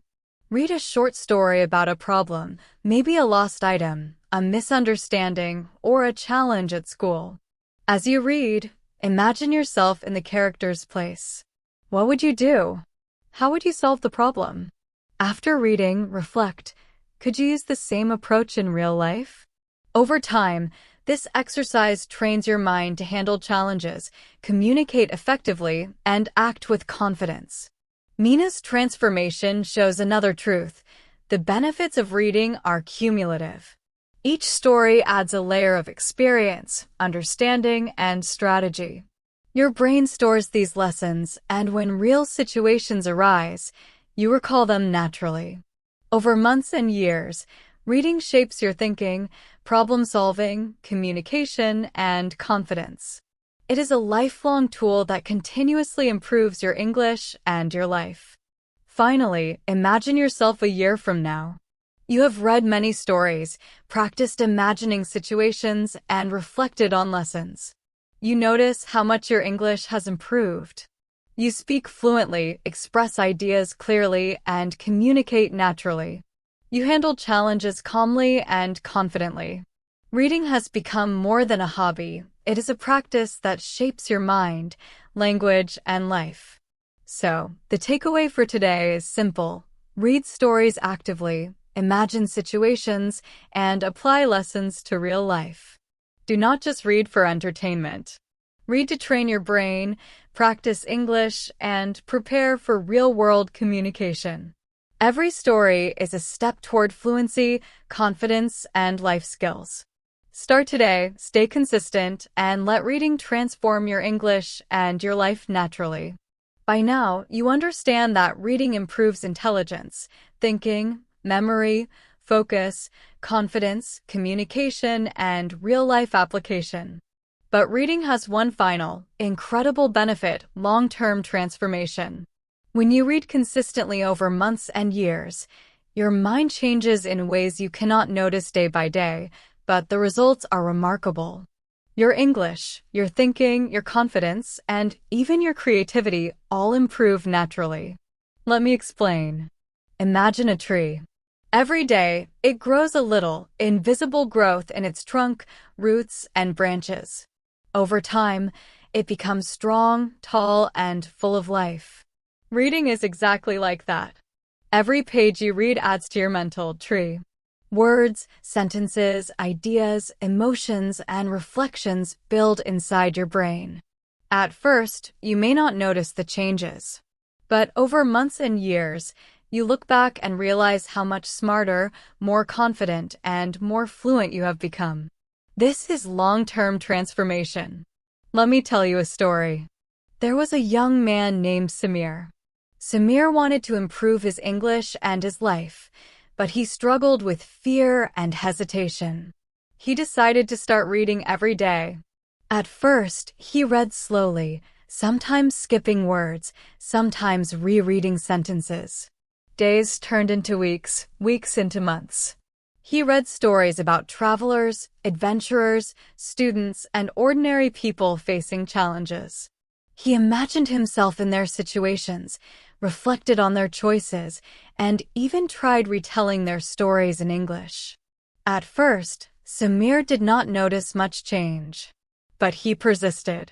Read a short story about a problem, maybe a lost item, a misunderstanding, or a challenge at school. As you read, imagine yourself in the character's place. What would you do? How would you solve the problem? After reading, reflect. Could you use the same approach in real life? Over time, this exercise trains your mind to handle challenges, communicate effectively, and act with confidence. Mina's transformation shows another truth. The benefits of reading are cumulative. Each story adds a layer of experience, understanding, and strategy. Your brain stores these lessons, and when real situations arise, you recall them naturally. Over months and years, reading shapes your thinking, problem-solving, communication, and confidence. It is a lifelong tool that continuously improves your English and your life. Finally, imagine yourself a year from now. You have read many stories, practiced imagining situations, and reflected on lessons. You notice how much your English has improved. You speak fluently, express ideas clearly, and communicate naturally. You handle challenges calmly and confidently. Reading has become more than a hobby. It is a practice that shapes your mind, language, and life. So, the takeaway for today is simple. Read stories actively, imagine situations, and apply lessons to real life. Do not just read for entertainment. Read to train your brain, practice English, and prepare for real-world communication. Every story is a step toward fluency, confidence, and life skills. Start today, stay consistent, and let reading transform your English and your life naturally. By now, you understand that reading improves intelligence, thinking, memory, focus, confidence, communication, and real-life application. But reading has one final, incredible benefit: long-term transformation. When you read consistently over months and years, your mind changes in ways you cannot notice day by day, but the results are remarkable. Your English, your thinking, your confidence, and even your creativity all improve naturally. Let me explain. Imagine a tree. Every day, it grows a little, invisible growth in its trunk, roots, and branches. Over time, it becomes strong, tall, and full of life. Reading is exactly like that. Every page you read adds to your mental tree. Words, sentences, ideas, emotions, and reflections build inside your brain. At first, you may not notice the changes. But over months and years, You look back and realize how much smarter, more confident, and more fluent you have become. This is long-term transformation. Let me tell you a story. There was a young man named Samir. Samir wanted to improve his English and his life, but he struggled with fear and hesitation. He decided to start reading every day. At first, he read slowly, sometimes skipping words, sometimes rereading sentences. Days turned into weeks, weeks into months. He read stories about travelers, adventurers, students, and ordinary people facing challenges. He imagined himself in their situations, reflected on their choices, and even tried retelling their stories in English. At first, Samir did not notice much change. But he persisted.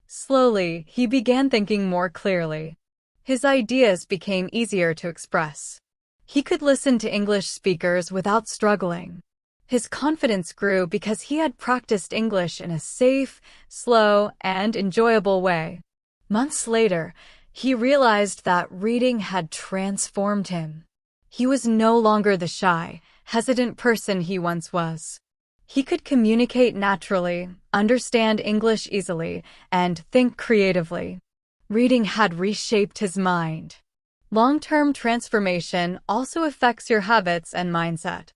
Slowly, he began thinking more clearly. His ideas became easier to express. He could listen to English speakers without struggling. His confidence grew because he had practiced English in a safe, slow, and enjoyable way. Months later, he realized that reading had transformed him. He was no longer the shy, hesitant person he once was. He could communicate naturally, understand English easily, and think creatively. Reading had reshaped his mind. Long-term transformation also affects your habits and mindset.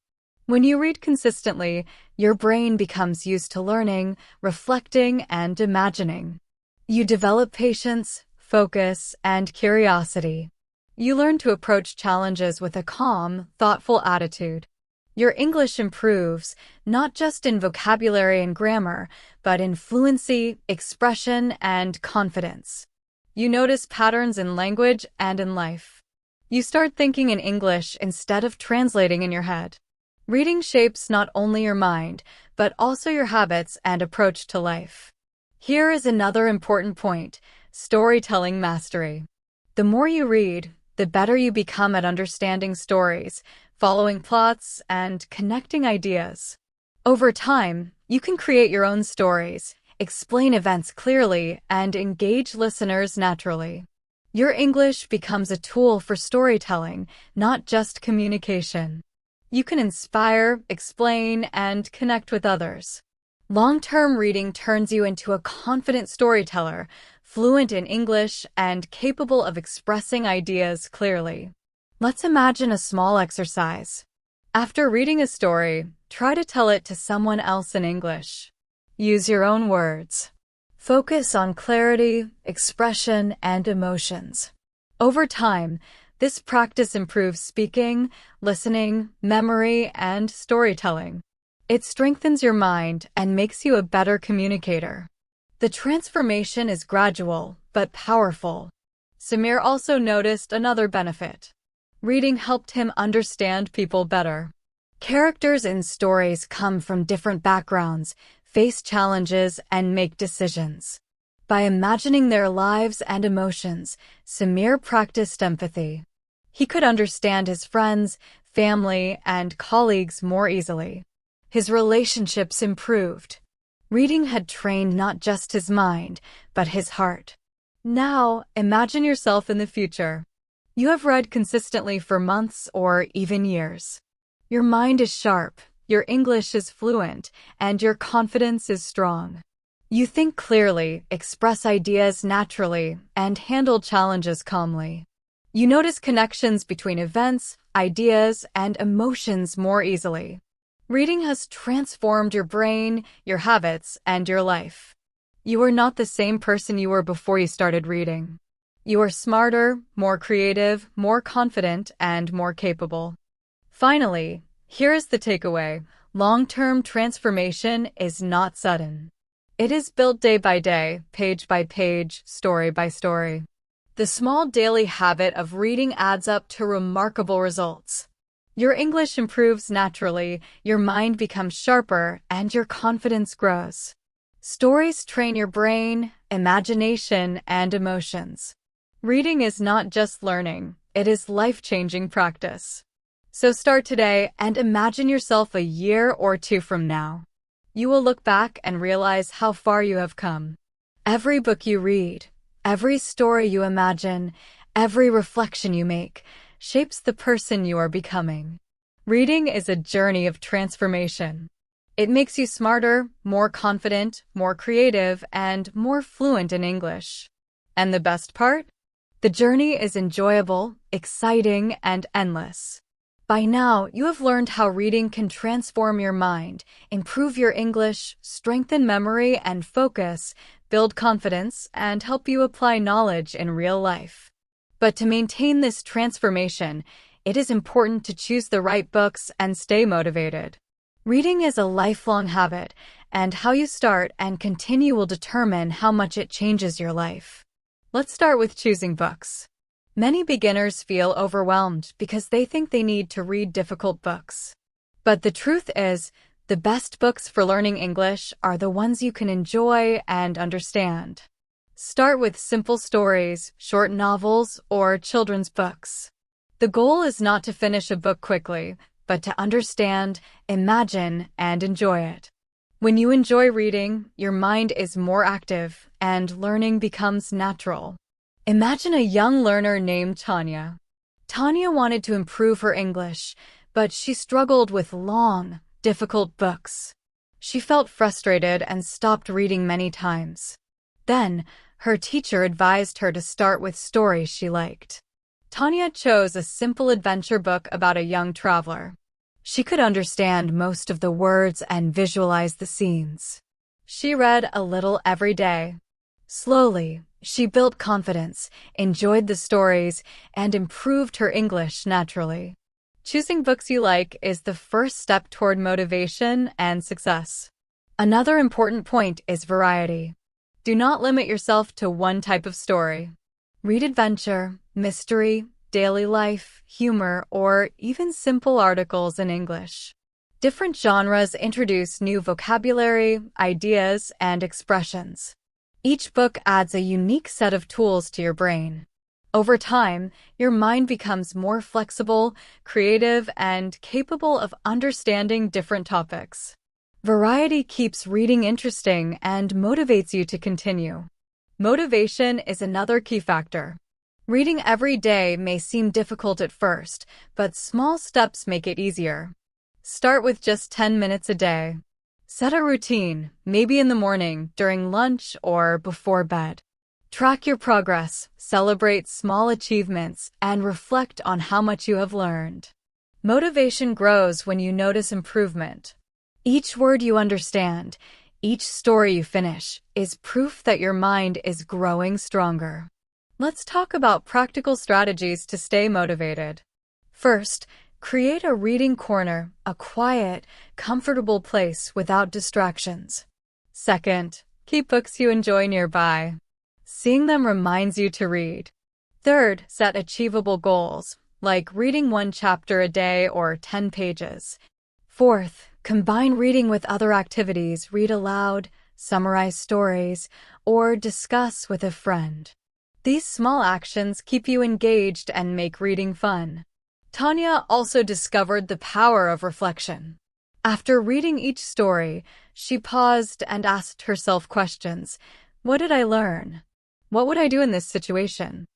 When you read consistently, your brain becomes used to learning, reflecting, and imagining. You develop patience, focus, and curiosity. You learn to approach challenges with a calm, thoughtful attitude. Your English improves, not just in vocabulary and grammar, but in fluency, expression, and confidence. You notice patterns in language and in life. You start thinking in English instead of translating in your head. Reading shapes not only your mind, but also your habits and approach to life. Here is another important point: storytelling mastery. The more you read, the better you become at understanding stories, following plots, and connecting ideas. Over time, you can create your own stories, explain events clearly, and engage listeners naturally. Your English becomes a tool for storytelling, not just communication. You can inspire, explain, and connect with others. Long-term reading turns you into a confident storyteller, fluent in English, and capable of expressing ideas clearly. Let's imagine a small exercise. After reading a story, try to tell it to someone else in English. Use your own words. Focus on clarity, expression, and emotions. Over time, this practice improves speaking, listening, memory, and storytelling. It strengthens your mind and makes you a better communicator. The transformation is gradual, but powerful. Samir also noticed another benefit. Reading helped him understand people better. Characters in stories come from different backgrounds, face challenges, and make decisions. By imagining their lives and emotions, Samir practiced empathy. He could understand his friends, family, and colleagues more easily. His relationships improved. Reading had trained not just his mind, but his heart. Now, imagine yourself in the future. You have read consistently for months or even years. Your mind is sharp, your English is fluent, and your confidence is strong. You think clearly, express ideas naturally, and handle challenges calmly. You notice connections between events, ideas, and emotions more easily. Reading has transformed your brain, your habits, and your life. You are not the same person you were before you started reading. You are smarter, more creative, more confident, and more capable. Finally, here is the takeaway: long-term transformation is not sudden. It is built day by day, page by page, story by story. The small daily habit of reading adds up to remarkable results. Your English improves naturally, your mind becomes sharper, and your confidence grows. Stories train your brain, imagination, and emotions. Reading is not just learning, it is life-changing practice. So start today and imagine yourself a year or two from now. You will look back and realize how far you have come. Every book you read, every story you imagine, every reflection you make, shapes the person you are becoming. Reading is a journey of transformation. It makes you smarter, more confident, more creative, and more fluent in English. And the best part? The journey is enjoyable, exciting, and endless. By now, you have learned how reading can transform your mind, improve your English, strengthen memory and focus, build confidence, and help you apply knowledge in real life. But to maintain this transformation, it is important to choose the right books and stay motivated. Reading is a lifelong habit, and how you start and continue will determine how much it changes your life. Let's start with choosing books. Many beginners feel overwhelmed because they think they need to read difficult books. But the truth is, the best books for learning English are the ones you can enjoy and understand. Start with simple stories, short novels, or children's books. The goal is not to finish a book quickly, but to understand, imagine, and enjoy it. When you enjoy reading, your mind is more active, and learning becomes natural. Imagine a young learner named Tanya. Tanya wanted to improve her English, but she struggled with long, difficult books. She felt frustrated and stopped reading many times. Then, her teacher advised her to start with stories she liked. Tanya chose a simple adventure book about a young traveler. She could understand most of the words and visualize the scenes. She read a little every day. Slowly, she built confidence, enjoyed the stories, and improved her English naturally. Choosing books you like is the first step toward motivation and success. Another important point is variety. Do not limit yourself to one type of story. Read adventure, mystery, daily life, humor, or even simple articles in English. Different genres introduce new vocabulary, ideas, and expressions. Each book adds a unique set of tools to your brain. Over time, your mind becomes more flexible, creative, and capable of understanding different topics. Variety keeps reading interesting and motivates you to continue. Motivation is another key factor. Reading every day may seem difficult at first, but small steps make it easier. Start with just 10 minutes a day. Set a routine, maybe in the morning, during lunch, or before bed. Track your progress, celebrate small achievements, and reflect on how much you have learned. Motivation grows when you notice improvement. Each word you understand, each story you finish, is proof that your mind is growing stronger. Let's talk about practical strategies to stay motivated. First, create a reading corner, a quiet, comfortable place without distractions. Second, keep books you enjoy nearby. Seeing them reminds you to read. Third, set achievable goals, like reading one chapter a day or 10 pages. Fourth, combine reading with other activities, read aloud, summarize stories, or discuss with a friend. These small actions keep you engaged and make reading fun. Tanya also discovered the power of reflection. After reading each story, she paused and asked herself questions. What did I learn? What would I do in this situation?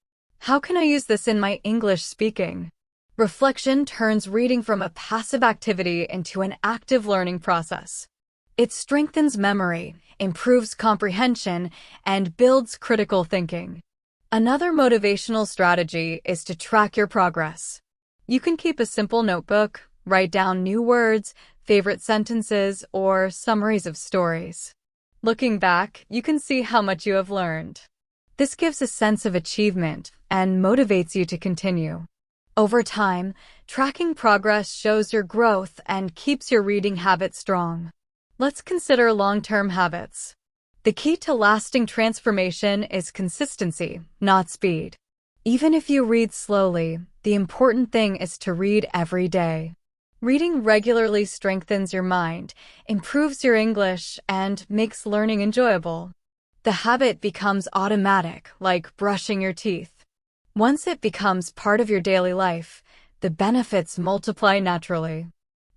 How can I use this in my English speaking? Reflection turns reading from a passive activity into an active learning process. It strengthens memory, improves comprehension, and builds critical thinking. Another motivational strategy is to track your progress. You can keep a simple notebook, write down new words, favorite sentences, or summaries of stories. Looking back, you can see how much you have learned. This gives a sense of achievement and motivates you to continue. Over time, tracking progress shows your growth and keeps your reading habit strong. Let's consider long-term habits. The key to lasting transformation is consistency, not speed. Even if you read slowly, the important thing is to read every day. Reading regularly strengthens your mind, improves your English, and makes learning enjoyable. The habit becomes automatic, like brushing your teeth. Once it becomes part of your daily life, the benefits multiply naturally.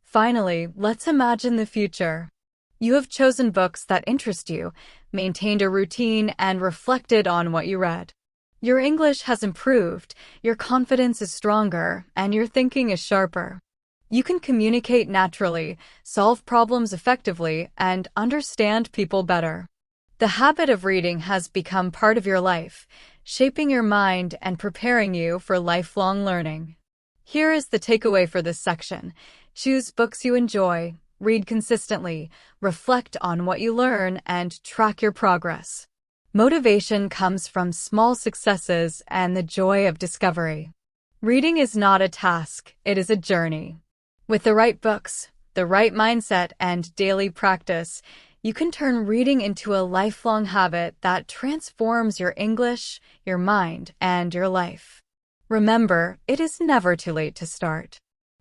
Finally, let's imagine the future. You have chosen books that interest you, maintained a routine, and reflected on what you read. Your English has improved, your confidence is stronger, and your thinking is sharper. You can communicate naturally, solve problems effectively, and understand people better. The habit of reading has become part of your life, shaping your mind and preparing you for lifelong learning. Here is the takeaway for this section. Choose books you enjoy, read consistently, reflect on what you learn, and track your progress. Motivation comes from small successes and the joy of discovery. Reading is not a task, it is a journey. With the right books, the right mindset, and daily practice, you can turn reading into a lifelong habit that transforms your English, your mind, and your life. Remember, it is never too late to start.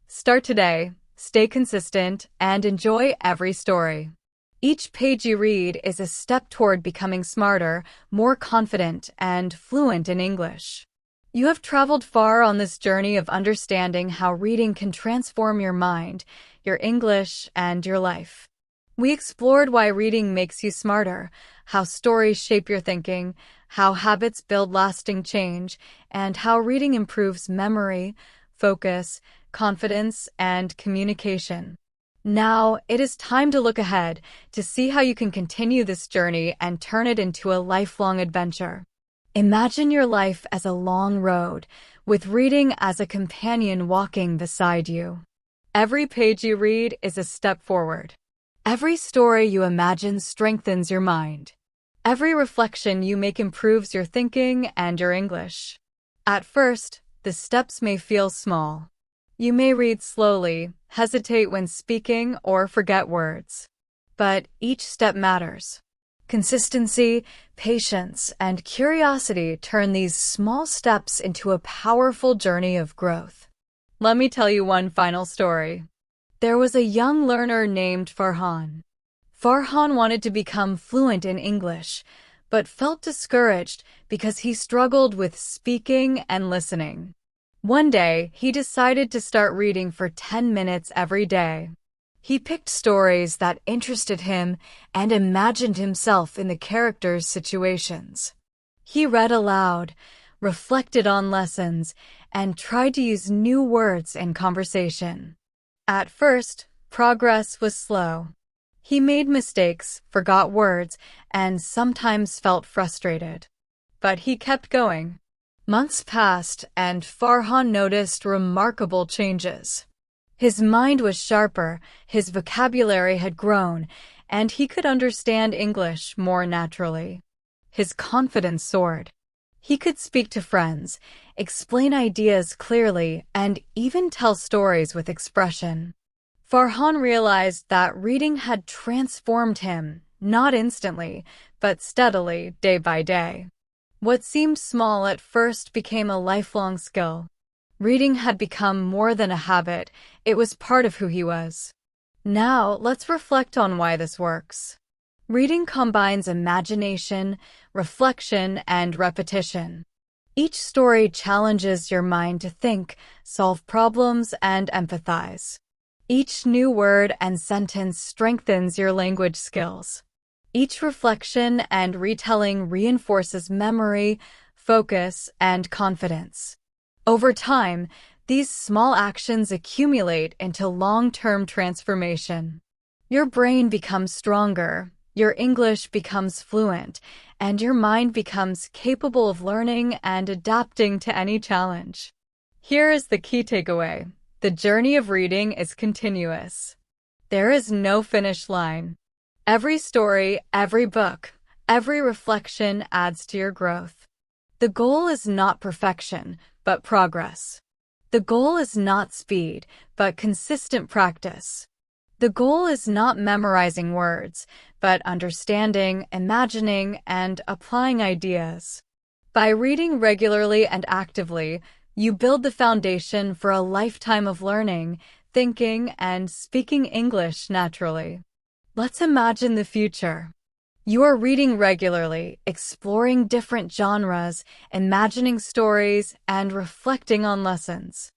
Start today, stay consistent, and enjoy every story. Each page you read is a step toward becoming smarter, more confident, and fluent in English. You have traveled far on this journey of understanding how reading can transform your mind, your English, and your life. We explored why reading makes you smarter, how stories shape your thinking, how habits build lasting change, and how reading improves memory, focus, confidence, and communication. Now, it is time to look ahead, to see how you can continue this journey and turn it into a lifelong adventure. Imagine your life as a long road, with reading as a companion walking beside you. Every page you read is a step forward. Every story you imagine strengthens your mind. Every reflection you make improves your thinking and your English. At first, the steps may feel small. You may read slowly, hesitate when speaking, or forget words. But each step matters. Consistency, patience, and curiosity turn these small steps into a powerful journey of growth. Let me tell you one final story. There was a young learner named Farhan. Farhan wanted to become fluent in English, but felt discouraged because he struggled with speaking and listening. One day, he decided to start reading for 10 minutes every day. He picked stories that interested him and imagined himself in the characters' situations. He read aloud, reflected on lessons, and tried to use new words in conversation. At first, progress was slow. He made mistakes, forgot words, and sometimes felt frustrated. But he kept going. Months passed, and Farhan noticed remarkable changes. His mind was sharper, his vocabulary had grown, and he could understand English more naturally. His confidence soared. He could speak to friends, explain ideas clearly, and even tell stories with expression. Farhan realized that reading had transformed him, not instantly, but steadily, day by day. What seemed small at first became a lifelong skill. Reading had become more than a habit, it was part of who he was. Now, let's reflect on why this works. Reading combines imagination, reflection, and repetition. Each story challenges your mind to think, solve problems, and empathize. Each new word and sentence strengthens your language skills. Each reflection and retelling reinforces memory, focus, and confidence. Over time, these small actions accumulate into long-term transformation. Your brain becomes stronger, your English becomes fluent, and your mind becomes capable of learning and adapting to any challenge. Here is the key takeaway. The journey of reading is continuous. There is no finish line. Every story, every book, every reflection adds to your growth. The goal is not perfection, but progress. The goal is not speed, but consistent practice. The goal is not memorizing words, but understanding, imagining, and applying ideas. By reading regularly and actively, you build the foundation for a lifetime of learning, thinking, and speaking English naturally. Let's imagine the future. You are reading regularly, exploring different genres, imagining stories, and reflecting on lessons.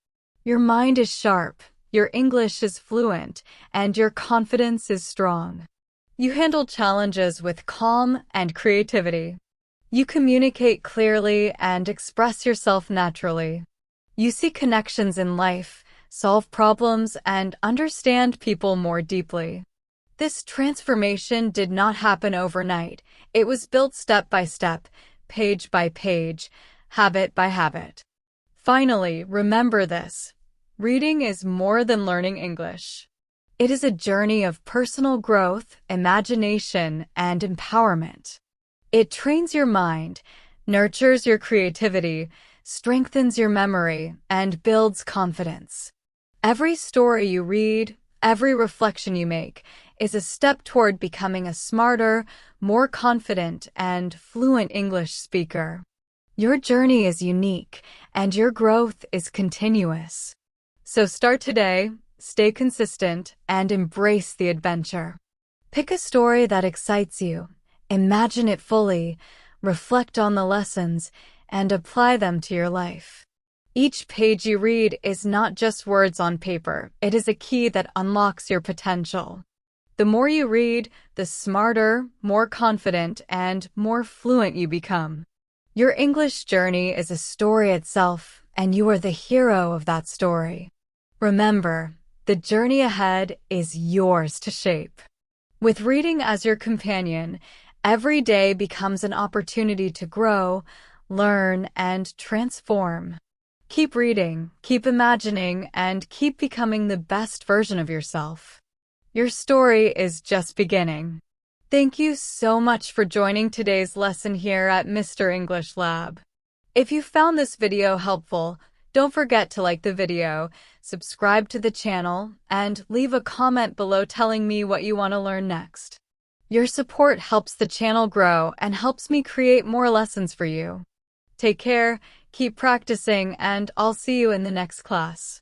Your mind is sharp, your English is fluent, and your confidence is strong. You handle challenges with calm and creativity. You communicate clearly and express yourself naturally. You see connections in life, solve problems, and understand people more deeply. This transformation did not happen overnight. It was built step by step, page by page, habit by habit. Finally, remember this. Reading is more than learning English. It is a journey of personal growth, imagination, and empowerment. It trains your mind, nurtures your creativity, strengthens your memory, and builds confidence. Every story you read, every reflection you make, is a step toward becoming a smarter, more confident, and fluent English speaker. Your journey is unique, and your growth is continuous. So start today, stay consistent, and embrace the adventure. Pick a story that excites you, imagine it fully, reflect on the lessons, and apply them to your life. Each page you read is not just words on paper, it is a key that unlocks your potential. The more you read, the smarter, more confident, and more fluent you become. Your English journey is a story itself, and you are the hero of that story. Remember, the journey ahead is yours to shape. With reading as your companion, every day becomes an opportunity to grow, learn, and transform. Keep reading, keep imagining, and keep becoming the best version of yourself. Your story is just beginning. Thank you so much for joining today's lesson here at Mr. English Lab. If you found this video helpful, don't forget to like the video, subscribe to the channel, and leave a comment below telling me what you want to learn next. Your support helps the channel grow and helps me create more lessons for you. Take care, keep practicing, and I'll see you in the next class.